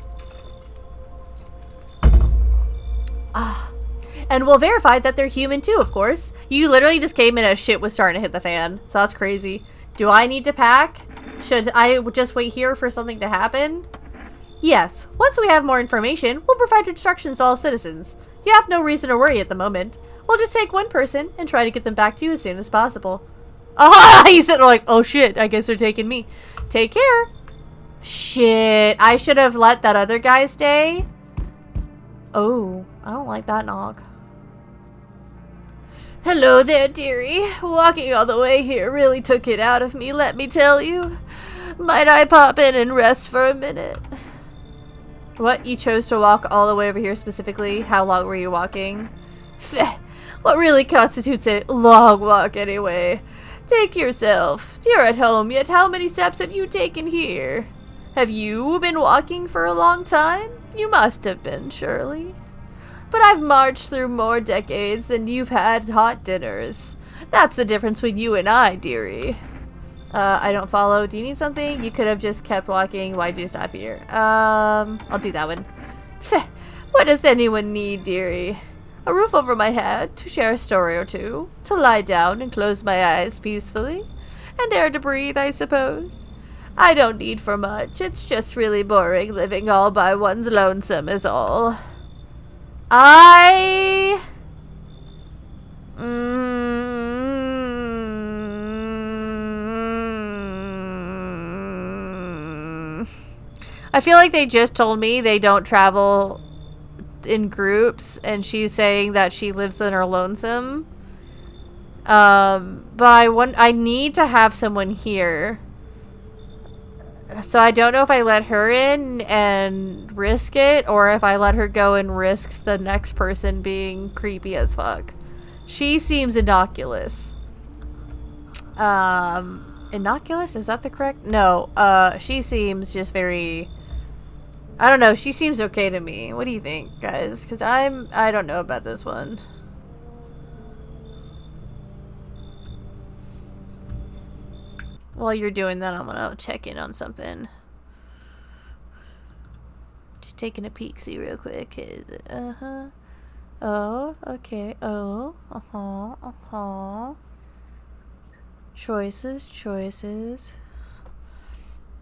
And we'll verify that they're human too, of course. You literally just came in as shit was starting to hit the fan. So that's crazy. Do I need to pack? Should I just wait here for something to happen? Yes. Once we have more information, we'll provide instructions to all citizens. You have no reason to worry at the moment. We'll just take one person and try to get them back to you as soon as possible. Oh, he said like, oh shit, I guess they're taking me. Take care. Shit, I should have let that other guy stay. Oh, I don't like that knock. Hello there, dearie. Walking all the way here really took it out of me, let me tell you. Might I pop in and rest for a minute? What? You chose to walk all the way over here specifically? How long were you walking? What really constitutes a long walk anyway? Take yourself. You're at home, yet how many steps have you taken here? Have you been walking for a long time? You must have been, surely. But I've marched through more decades than you've had hot dinners. That's the difference between you and I, dearie. I don't follow. Do you need something? You could have just kept walking. Why'd you stop here? I'll do that one. What does anyone need, dearie? A roof over my head, to share a story or two, to lie down and close my eyes peacefully, and air to breathe, I suppose. I don't need for much. It's just really boring living all by one's lonesome is all. I feel like they just told me they don't travel in groups, and she's saying that she lives in her lonesome. But I need to have someone here. So I don't know if I let her in and risk it, or if I let her go and risk the next person being creepy as fuck. She seems innocuous. Innocuous? Is that the correct? No, she seems just very... I don't know, she seems okay to me. What do you think, guys? Because I don't know about this one. While you're doing that, I'm gonna check in on something. Just taking a peek-see real quick. Is it? Oh, okay. Oh, Choices.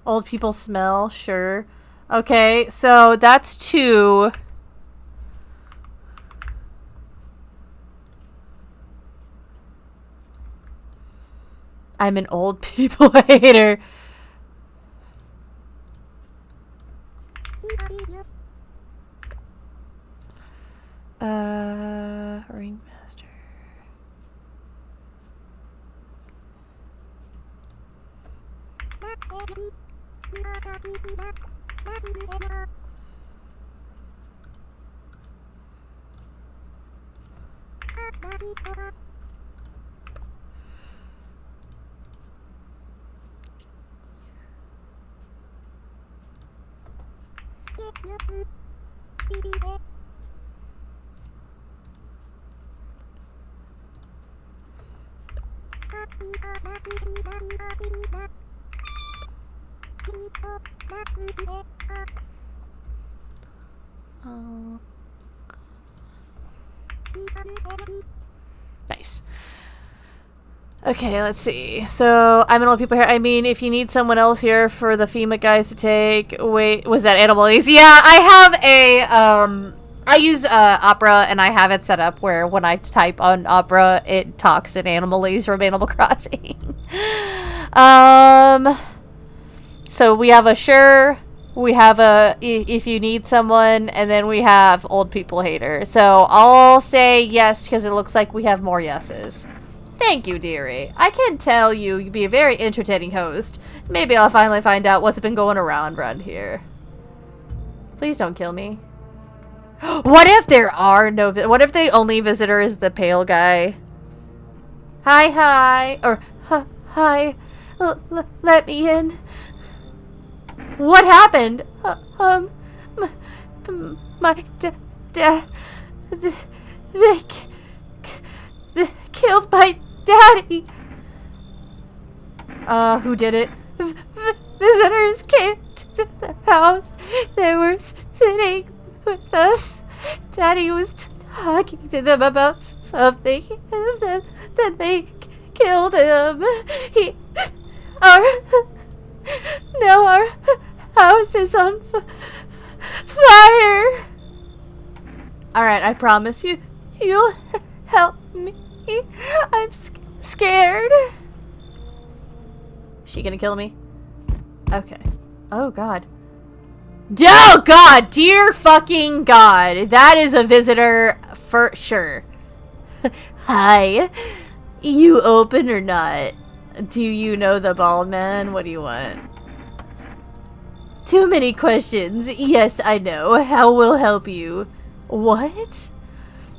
Old people smell, sure. Okay, so that's 2. I'm an old people hater. Ringmaster. Nice. Okay, let's see. So, I'm an old people here. I mean, if you need someone else here for the FEMA guys to take... Wait, was that Animalese? Yeah, I have a, I use, Opera, and I have it set up where when I type on Opera, it talks in Animalese from Animal Crossing. So, we have a Sure, We have if you need someone, and then we have old people hater. So I'll say yes because it looks like we have more yeses. Thank you, dearie. I can tell you'd be a very entertaining host. Maybe I'll finally find out what's been going around here. Please don't kill me. What if there are no... What if the only visitor is the pale guy? Hi. Or, hi. Let me in. What happened? My dad... They killed my daddy. Who did it? Visitors came to the house. They were sitting with us. Daddy was talking to them about something, and then they killed him. Now our house is on fire. Alright, I promise you'll help me. I'm scared. She gonna kill me? Okay. Oh, God. Oh, God! Dear fucking God. That is a visitor for sure. Hi. You open or not? Do you know the bald man? What do you want? Too many questions. Yes, I know. How will help you? What?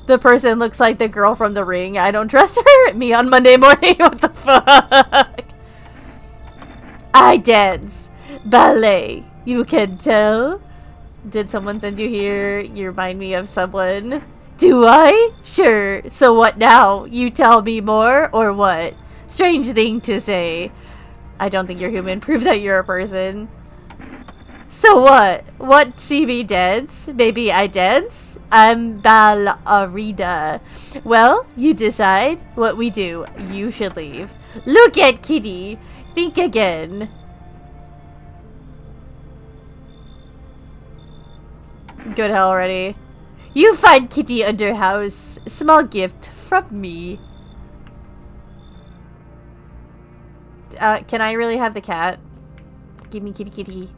The person looks like the girl from The Ring. I don't trust her. Me on Monday morning. What the fuck? I dance. Ballet. You can tell? Did someone send you here? You remind me of someone. Do I? Sure. So what now? You tell me more or what? Strange thing to say. I don't think you're human. Prove that you're a person. So what? What, see me dance? Maybe I dance? I'm ballerina. Well, you decide what we do. You should leave. Look at Kitty. Think again. Good hell already. You find Kitty under house. Small gift from me. Can I really have the cat? Give me kitty.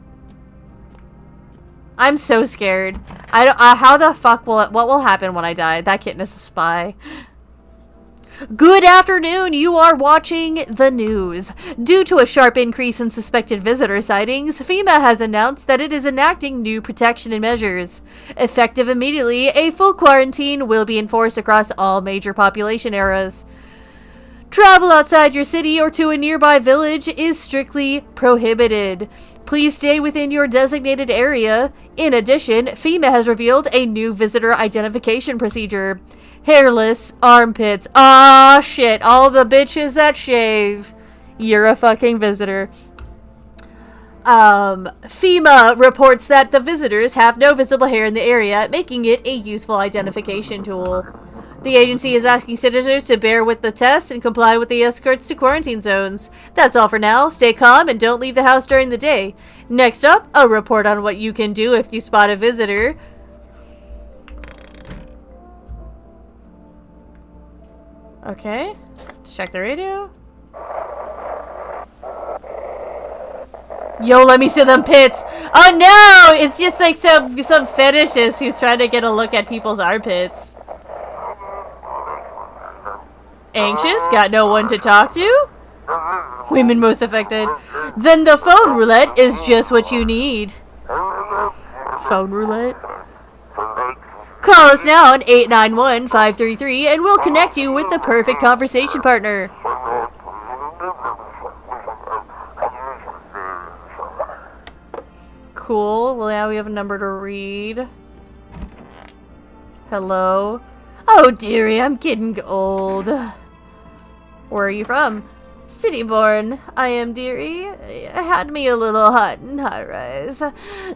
I'm so scared. I don't. How the fuck will it? What will happen when I die? That kitten is a spy. Good afternoon. You are watching the news. Due to a sharp increase in suspected visitor sightings, FEMA has announced that it is enacting new protection measures. Effective immediately, a full quarantine will be enforced across all major population areas. Travel outside your city or to a nearby village is strictly prohibited. Please stay within your designated area. In addition, FEMA has revealed a new visitor identification procedure. Hairless armpits. Ah, shit. All the bitches that shave. You're a fucking visitor. FEMA reports that the visitors have no visible hair in the area, making it a useful identification tool. The agency is asking citizens to bear with the test and comply with the escorts to quarantine zones. That's all for now. Stay calm and don't leave the house during the day. Next up, a report on what you can do if you spot a visitor. Okay. Let's check the radio. Yo, let me see them pits. Oh no! It's just like some fetishist who's trying to get a look at people's armpits. Anxious? Got no one to talk to? Women most affected. Then the phone roulette is just what you need. Phone roulette? Call us now on 891-533 and we'll connect you with the perfect conversation partner. Cool. Well, now we have a number to read. Hello? Oh, dearie, I'm getting old. Where are you from? City-born, I am, dearie. Had me a little hut and high-rise.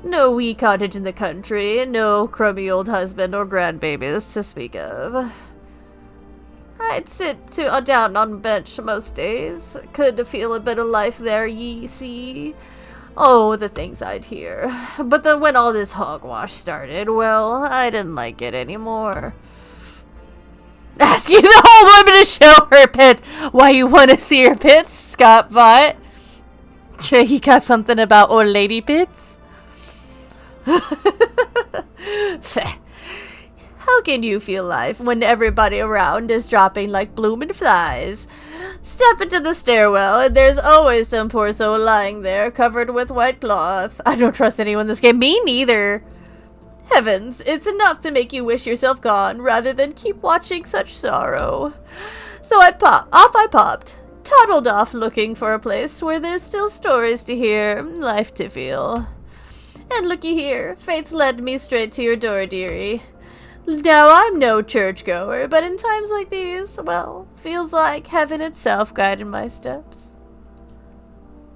No wee cottage in the country, no crummy old husband or grandbabies to speak of. I'd sit down on a bench most days. Could feel a bit of life there, ye see. Oh, the things I'd hear. But then when all this hogwash started, well, I didn't like it anymore. Asking the old woman to show her pits. Why you want to see her pits, Scott Bot? Sure, he got something about old lady pits? How can you feel life when everybody around is dropping like bloomin' flies? Step into the stairwell, and there's always some poor soul lying there, covered with white cloth. I don't trust anyone in this game. Me neither. Heavens, it's enough to make you wish yourself gone, rather than keep watching such sorrow. So I popped. Toddled off looking for a place where there's still stories to hear, life to feel. And looky here, fate's led me straight to your door, dearie. Now, I'm no churchgoer, but in times like these, well, feels like heaven itself guided my steps.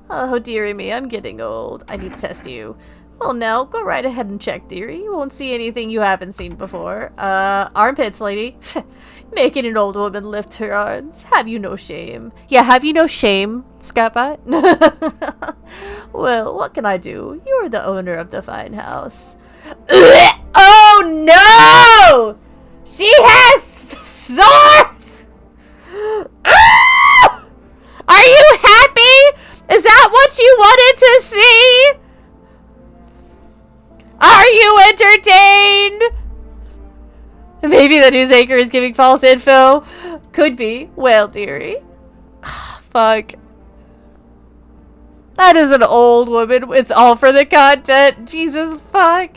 Oh, dearie me, I'm getting old. I need to test you. Well, now, go right ahead and check, dearie. You won't see anything you haven't seen before. Armpits, lady. Making an old woman lift her arms. Have you no shame? Yeah, have you no shame, Scatbot? Well, what can I do? You're the owner of the fine house. Oh no! She has swords! Are you happy? Is that what you wanted to see? Are you entertained? Maybe the news anchor is giving false info. Could be. Well, dearie. Fuck. That is an old woman. It's all for the content. Jesus fuck.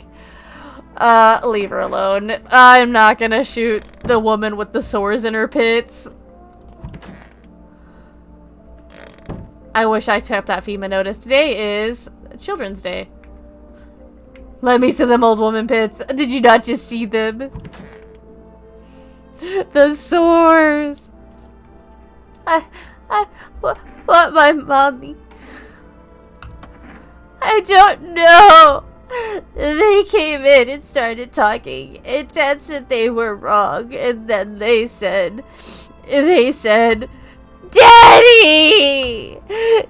Leave her alone. I'm not gonna shoot the woman with the sores in her pits. I wish I kept that FEMA notice. Today is Children's Day. Let me see them old woman pits. Did you not just see them? The sores. What my mommy? I don't know. They came in and started talking, and Dad said they were wrong, and then they said, Daddy!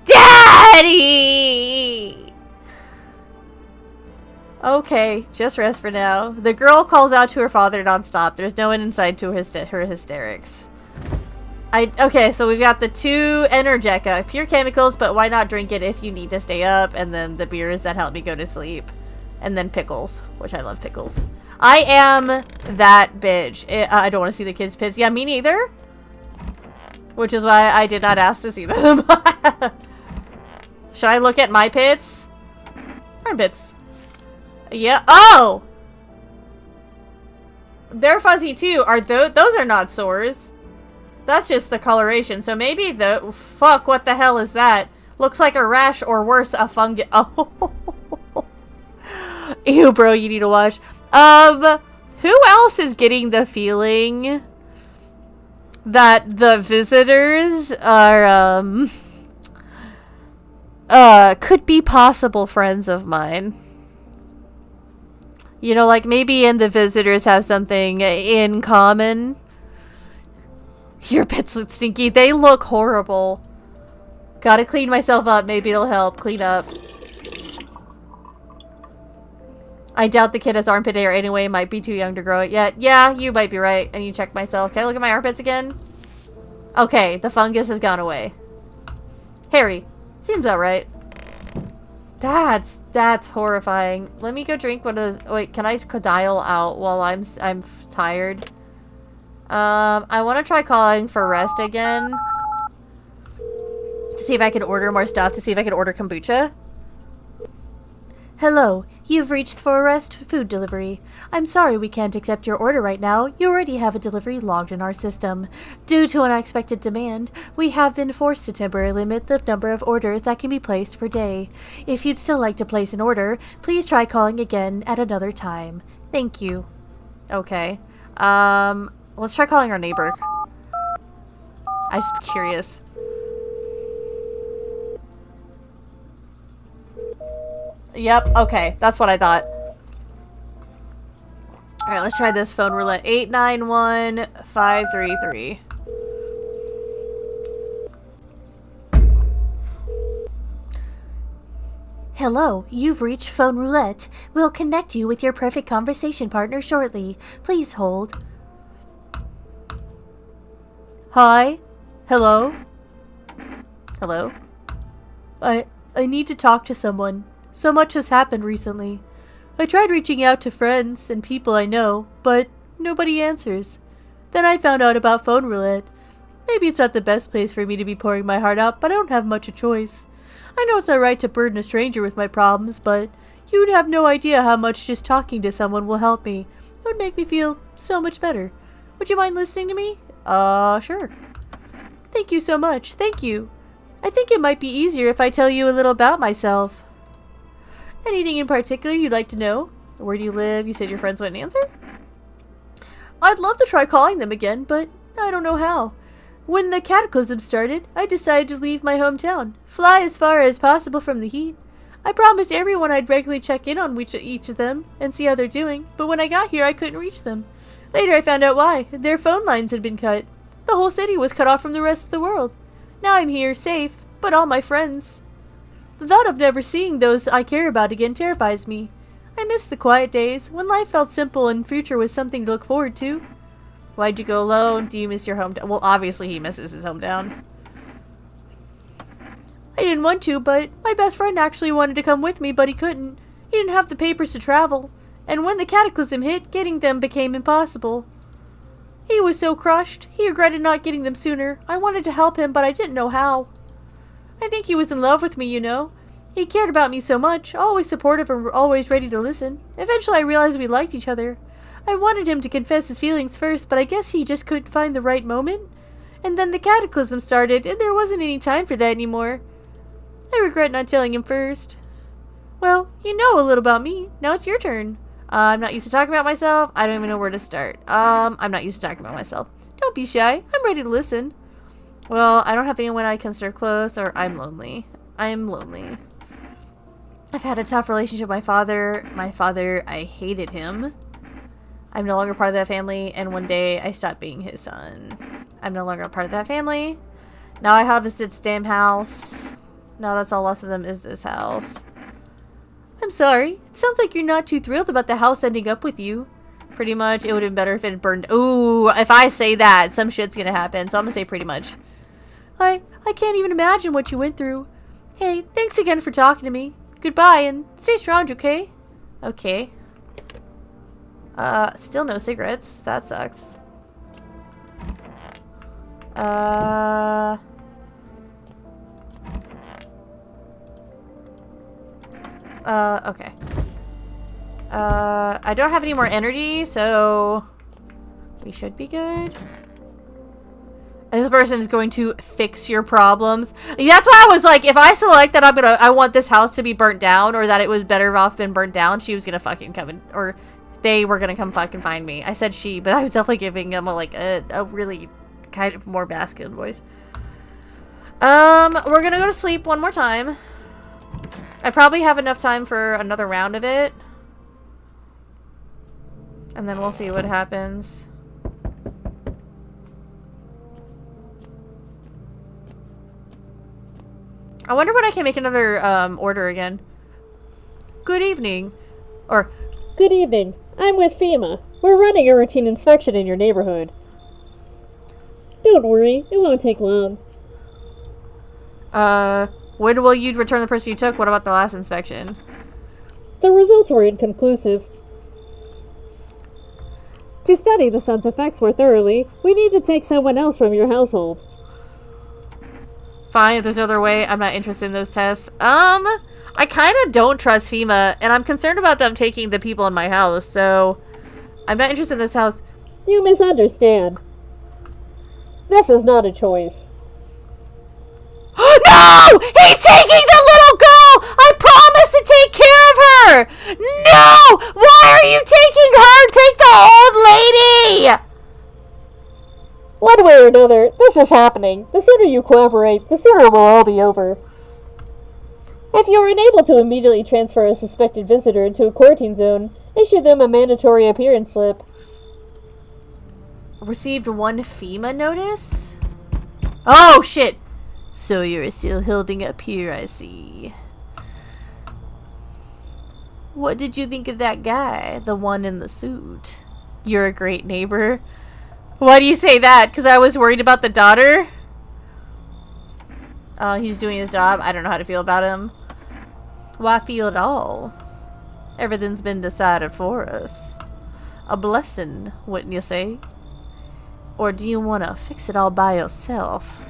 Daddy! Okay, just rest for now. The girl calls out to her father nonstop. There's no one inside to her hysterics. Okay, so we've got the 2 Energeca, pure chemicals, but why not drink it if you need to stay up, and then the beers that help me go to sleep. And then pickles, which I love pickles. I am that bitch. I don't want to see the kids' pits. Yeah, me neither. Which is why I did not ask to see them. Should I look at my pits? Armpits. Yeah. Oh! They're fuzzy too. Are those are not sores. That's just the coloration. So maybe the... Fuck, what the hell is that? Looks like a rash or worse, a fungus. Oh. Ew, bro, you need to wash. Who else is getting the feeling that the visitors are, could be possible friends of mine? You know, like maybe the visitors have something in common. Your pits look stinky. They look horrible. Gotta clean myself up. Maybe it'll help clean up. I doubt the kid has armpit hair anyway. Might be too young to grow it yet. Yeah, you might be right. I need to check myself. Can I look at my armpits again? Okay, the fungus has gone away. Hairy. Seems about right. That's horrifying. Let me go drink one of those. Wait, can I dial out while I'm tired? I want to try calling for rest again. To see if I can order more stuff. To see if I can order kombucha. Hello, you've reached For Rest Food Delivery. I'm sorry we can't accept your order right now. You already have a delivery logged in our system. Due to unexpected demand, we have been forced to temporarily limit the number of orders that can be placed per day. If you'd still like to place an order, please try calling again at another time. Thank you. Okay. Let's try calling our neighbor. I'm just curious. Yep, okay. That's what I thought. Alright, let's try this phone roulette. 891533. Hello, you've reached Phone Roulette. We'll connect you with your perfect conversation partner shortly. Please hold. Hi? Hello? Hello? I need to talk to someone. So much has happened recently. I tried reaching out to friends and people I know, but nobody answers. Then I found out about phone roulette. Maybe it's not the best place for me to be pouring my heart out, but I don't have much a choice. I know it's not right to burden a stranger with my problems, but you'd have no idea how much just talking to someone will help me. It would make me feel so much better. Would you mind listening to me? Sure. Thank you so much. Thank you. I think it might be easier if I tell you a little about myself. Anything in particular you'd like to know? Where do you live? You said your friends wouldn't answer? I'd love to try calling them again, but I don't know how. When the cataclysm started, I decided to leave my hometown, fly as far as possible from the heat. I promised everyone I'd regularly check in on each of them and see how they're doing, but when I got here I couldn't reach them. Later I found out why. Their phone lines had been cut. The whole city was cut off from the rest of the world. Now I'm here, safe, but all my friends. The thought of never seeing those I care about again terrifies me. I miss the quiet days, when life felt simple and future was something to look forward to. Why'd you go alone? Do you miss your hometown? Well, obviously he misses his hometown. I didn't want to, but my best friend actually wanted to come with me, but he couldn't. He didn't have the papers to travel, and when the cataclysm hit, getting them became impossible. He was so crushed. He regretted not getting them sooner. I wanted to help him, but I didn't know how. I think he was in love with me, you know. He cared about me so much, always supportive and always ready to listen. Eventually I realized we liked each other. I wanted him to confess his feelings first, but I guess he just couldn't find the right moment. And then the cataclysm started, and there wasn't any time for that anymore. I regret not telling him first. Well, you know a little about me. Now it's your turn. I'm not used to talking about myself. I don't even know where to start. I'm not used to talking about myself. Don't be shy. I'm ready to listen. Well, I don't have anyone I consider close, or I'm lonely. I'm lonely. I've had a tough relationship with my father. I hated him. I'm no longer part of that family, and one day I stopped being his son. I'm no longer a part of that family. Now I have this damn house. Now that's all less of them is this house. I'm sorry. It sounds like you're not too thrilled about the house ending up with you. Pretty much, it would have been better if it had burned. Ooh, if I say that, some shit's gonna happen, so I'm gonna say pretty much. I can't even imagine what you went through. Hey, thanks again for talking to me. Goodbye, and stay strong, okay? Okay. Still no cigarettes. That sucks. Okay. I don't have any more energy, so we should be good. This person is going to fix your problems. That's why I was like, if I select that I want this house to be burnt down, or that it was better off been burnt down, she was gonna fucking come in, or they were gonna come fucking find me. I said she, but I was definitely giving them a really kind of more masculine voice. We're gonna go to sleep one more time. I probably have enough time for another round of it. And then we'll see what happens. I wonder when I can make another order again. Good evening. Or, good evening. I'm with FEMA. We're running a routine inspection in your neighborhood. Don't worry, it won't take long. When will you return the person you took? What about the last inspection? The results were inconclusive. To study the sun's effects more thoroughly, we need to take someone else from your household. Fine, if there's no other way, I'm not interested in those tests. I kind of don't trust FEMA, and I'm concerned about them taking the people in my house, so I'm not interested in this house. You misunderstand. This is not a choice. No! He's taking the little girl! I promised to take care of her! No! Why are you taking her? Take the old lady! One way or another, this is happening. The sooner you cooperate, the sooner it will all be over. If you are unable to immediately transfer a suspected visitor into a quarantine zone, issue them a mandatory appearance slip. Received one FEMA notice? Oh, shit! So you're still holding up here, I see. What did you think of that guy? The one in the suit? You're a great neighbor. Why do you say that? Because I was worried about the daughter? He's doing his job. I don't know how to feel about him. Why feel at all? Everything's been decided for us. A blessing, wouldn't you say? Or do you want to fix it all by yourself?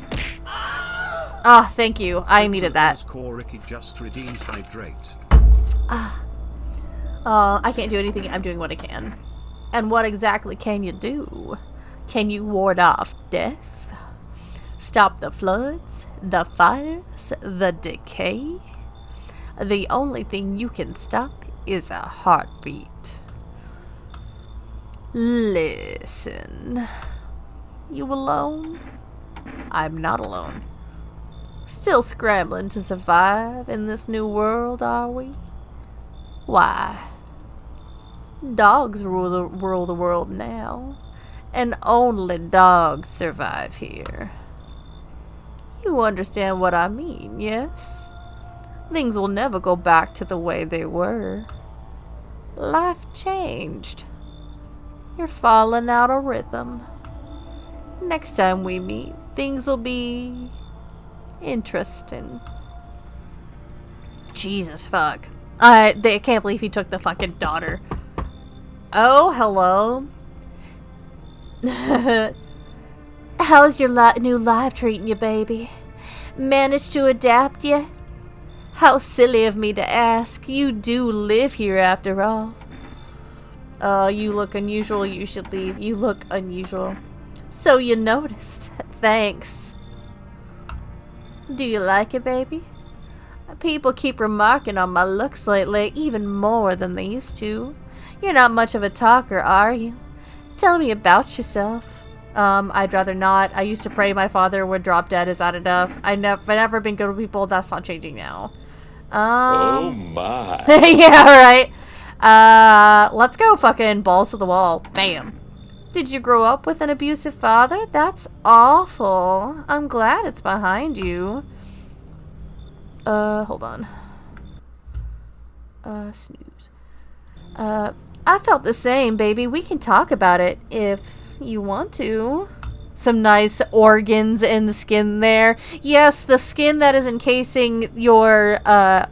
Ah, thank you. I needed that. Core Ricky just redeemed hydrate. I can't do anything. I'm doing what I can. And what exactly can you do? Can you ward off death? Stop the floods? The fires? The decay? The only thing you can stop is a heartbeat. Listen. You alone? I'm not alone. Still scrambling to survive in this new world, are we? Why? Dogs rule the world now, and only dogs survive here. You understand what I mean, yes? Things will never go back to the way they were. Life changed. You're falling out of rhythm. Next time we meet, things will be interesting. Jesus fuck. They can't believe he took the fucking daughter. Oh, hello. How's your new life treating you, baby? Managed to adapt yet? How silly of me to ask. You do live here after all. You look unusual. You should leave. You look unusual. So you noticed. Thanks. Do you like it, baby? People keep remarking on my looks lately, even more than they used to. You're not much of a talker, are you? Tell me about yourself. I'd rather not. I used to pray my father would drop dead. Is that enough? I've never been good with people. That's not changing now. Oh my. Yeah, right. Let's go fucking balls to the wall. Bam. Did you grow up with an abusive father? That's awful. I'm glad it's behind you. Hold on. Snooze. I felt the same, baby. We can talk about it if you want to. Some nice organs and skin there. Yes, the skin that is encasing your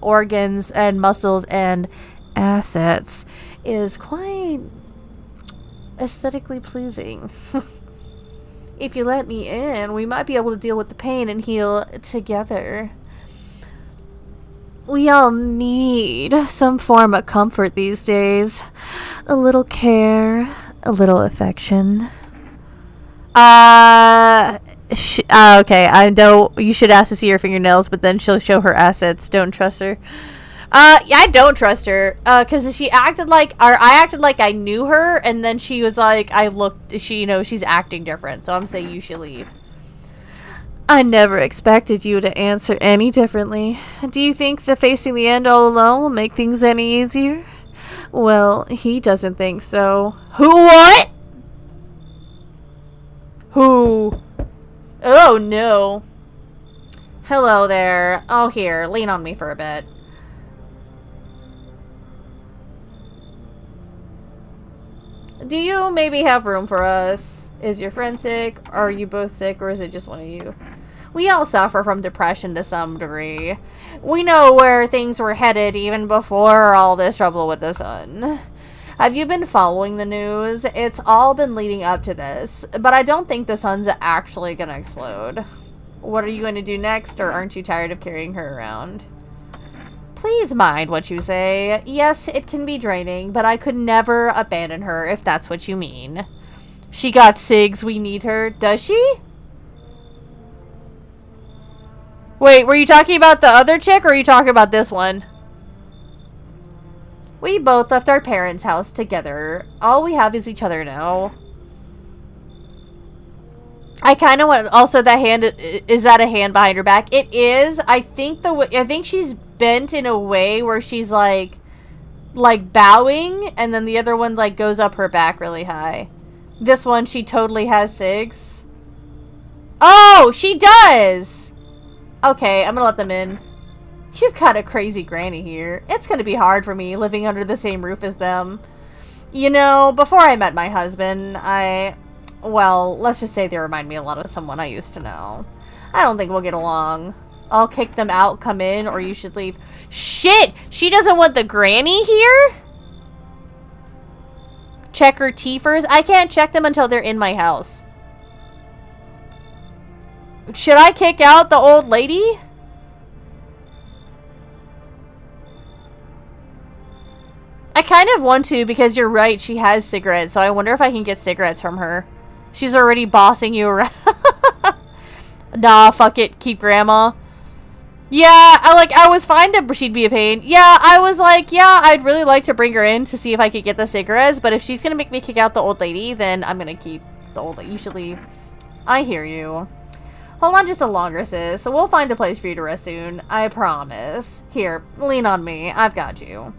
organs and muscles and assets is quite aesthetically pleasing. If you let me in, we might be able to deal with the pain and heal together. We all need some form of comfort these days. A little care, a little affection. Okay, I know you should ask to see her fingernails, but then she'll show her assets. Don't trust her. Yeah, I don't trust her. Cause I acted like I knew her, and then she was like, she's acting different, so I'm saying you should leave. I never expected you to answer any differently. Do you think that facing the end all alone will make things any easier? Well, he doesn't think so. Who? What? Who? Oh, no. Hello there. Oh, here. Lean on me for a bit. Do you maybe have room for us? Is your friend sick? Are you both sick, or is it just one of you? We all suffer from depression to some degree. We know where things were headed even before all this trouble with the sun. Have you been following the news? It's all been leading up to this, but I don't think the sun's actually gonna explode. What are you going to do next, or aren't you tired of carrying her around? Please mind what you say. Yes, it can be draining, but I could never abandon her if that's what you mean. She got SIGs, we need her. Does she? Wait, were you talking about the other chick, or are you talking about this one? We both left our parents' house together. All we have is each other now. I kind of want... Also, that hand... Is that a hand behind her back? It is. I think she's bent in a way where she's like bowing, and then the other one like goes up her back really high. This one, she totally has SIGs. Oh, she does! Okay, I'm gonna let them in. You've got a crazy granny here. It's gonna be hard for me living under the same roof as them. You know, before I met my husband, well, let's just say they remind me a lot of someone I used to know. I don't think we'll get along. I'll kick them out, come in, or you should leave. Shit! She doesn't want the granny here? Check her teethers? I can't check them until they're in my house. Should I kick out the old lady? I kind of want to because you're right, she has cigarettes, so I wonder if I can get cigarettes from her. She's already bossing you around. Nah, fuck it, keep grandma. Yeah, I was fine to she'd be a pain. Yeah, I was like, yeah, I'd really like to bring her in to see if I could get the cigarettes, but if she's gonna make me kick out the old lady, then I'm gonna keep the old lady. You should leave. I hear you. Hold on just a longer, sis. So we'll find a place for you to rest soon. I promise. Here, lean on me. I've got you.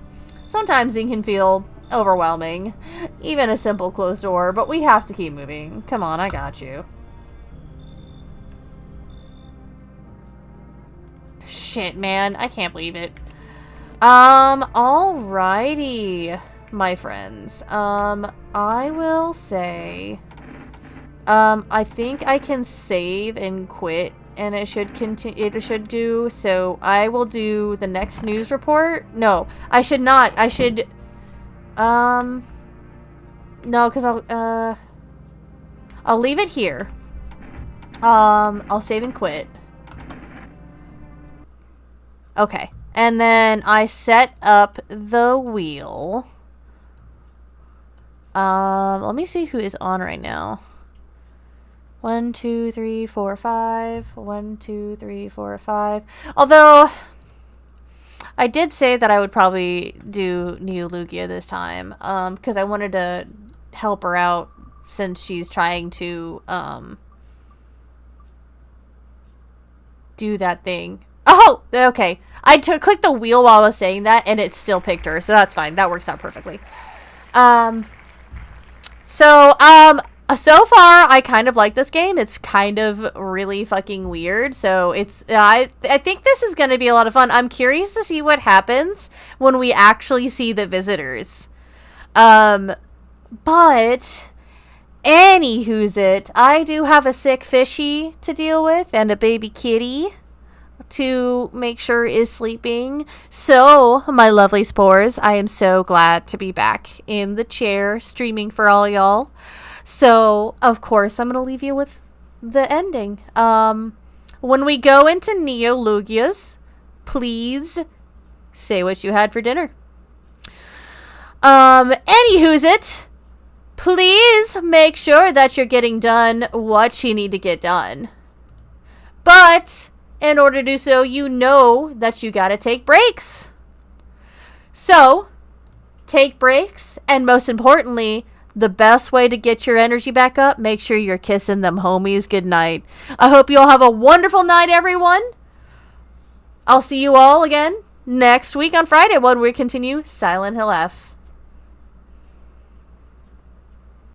Sometimes it can feel overwhelming. Even a simple closed door, but we have to keep moving. Come on, I got you. Shit, man. I can't believe it. Alrighty, my friends. I will say... I think I can save and quit, and it should continue. It should do. So I will do the next news report. No, I should not. I should. No, because I'll leave it here. I'll save and quit. Okay, and then I set up the wheel. Let me see who is on right now. 1, 2, 3, 4, 5. 1, 2, 3, 4, 5. Although, I did say that I would probably do Neolugia this time. Because I wanted to help her out since she's trying to, do that thing. Oh, okay. I clicked the wheel while I was saying that, and it still picked her. So that's fine. That works out perfectly. So far, I kind of like this game. It's kind of really fucking weird. So it's, I think this is going to be a lot of fun. I'm curious to see what happens when we actually see the visitors. But, anywho's it, I do have a sick fishy to deal with and a baby kitty to make sure is sleeping. So, my lovely spores, I am so glad to be back in the chair streaming for all y'all. So, of course, I'm going to leave you with the ending. When we go into Neolugia's, please say what you had for dinner. Anywho's it, please make sure that you're getting done what you need to get done. But, in order to do so, you know that you got to take breaks. So, take breaks, and most importantly, the best way to get your energy back up, make sure you're kissing them homies goodnight. I hope you all have a wonderful night, everyone. I'll see you all again next week on Friday when we continue Silent Hill F.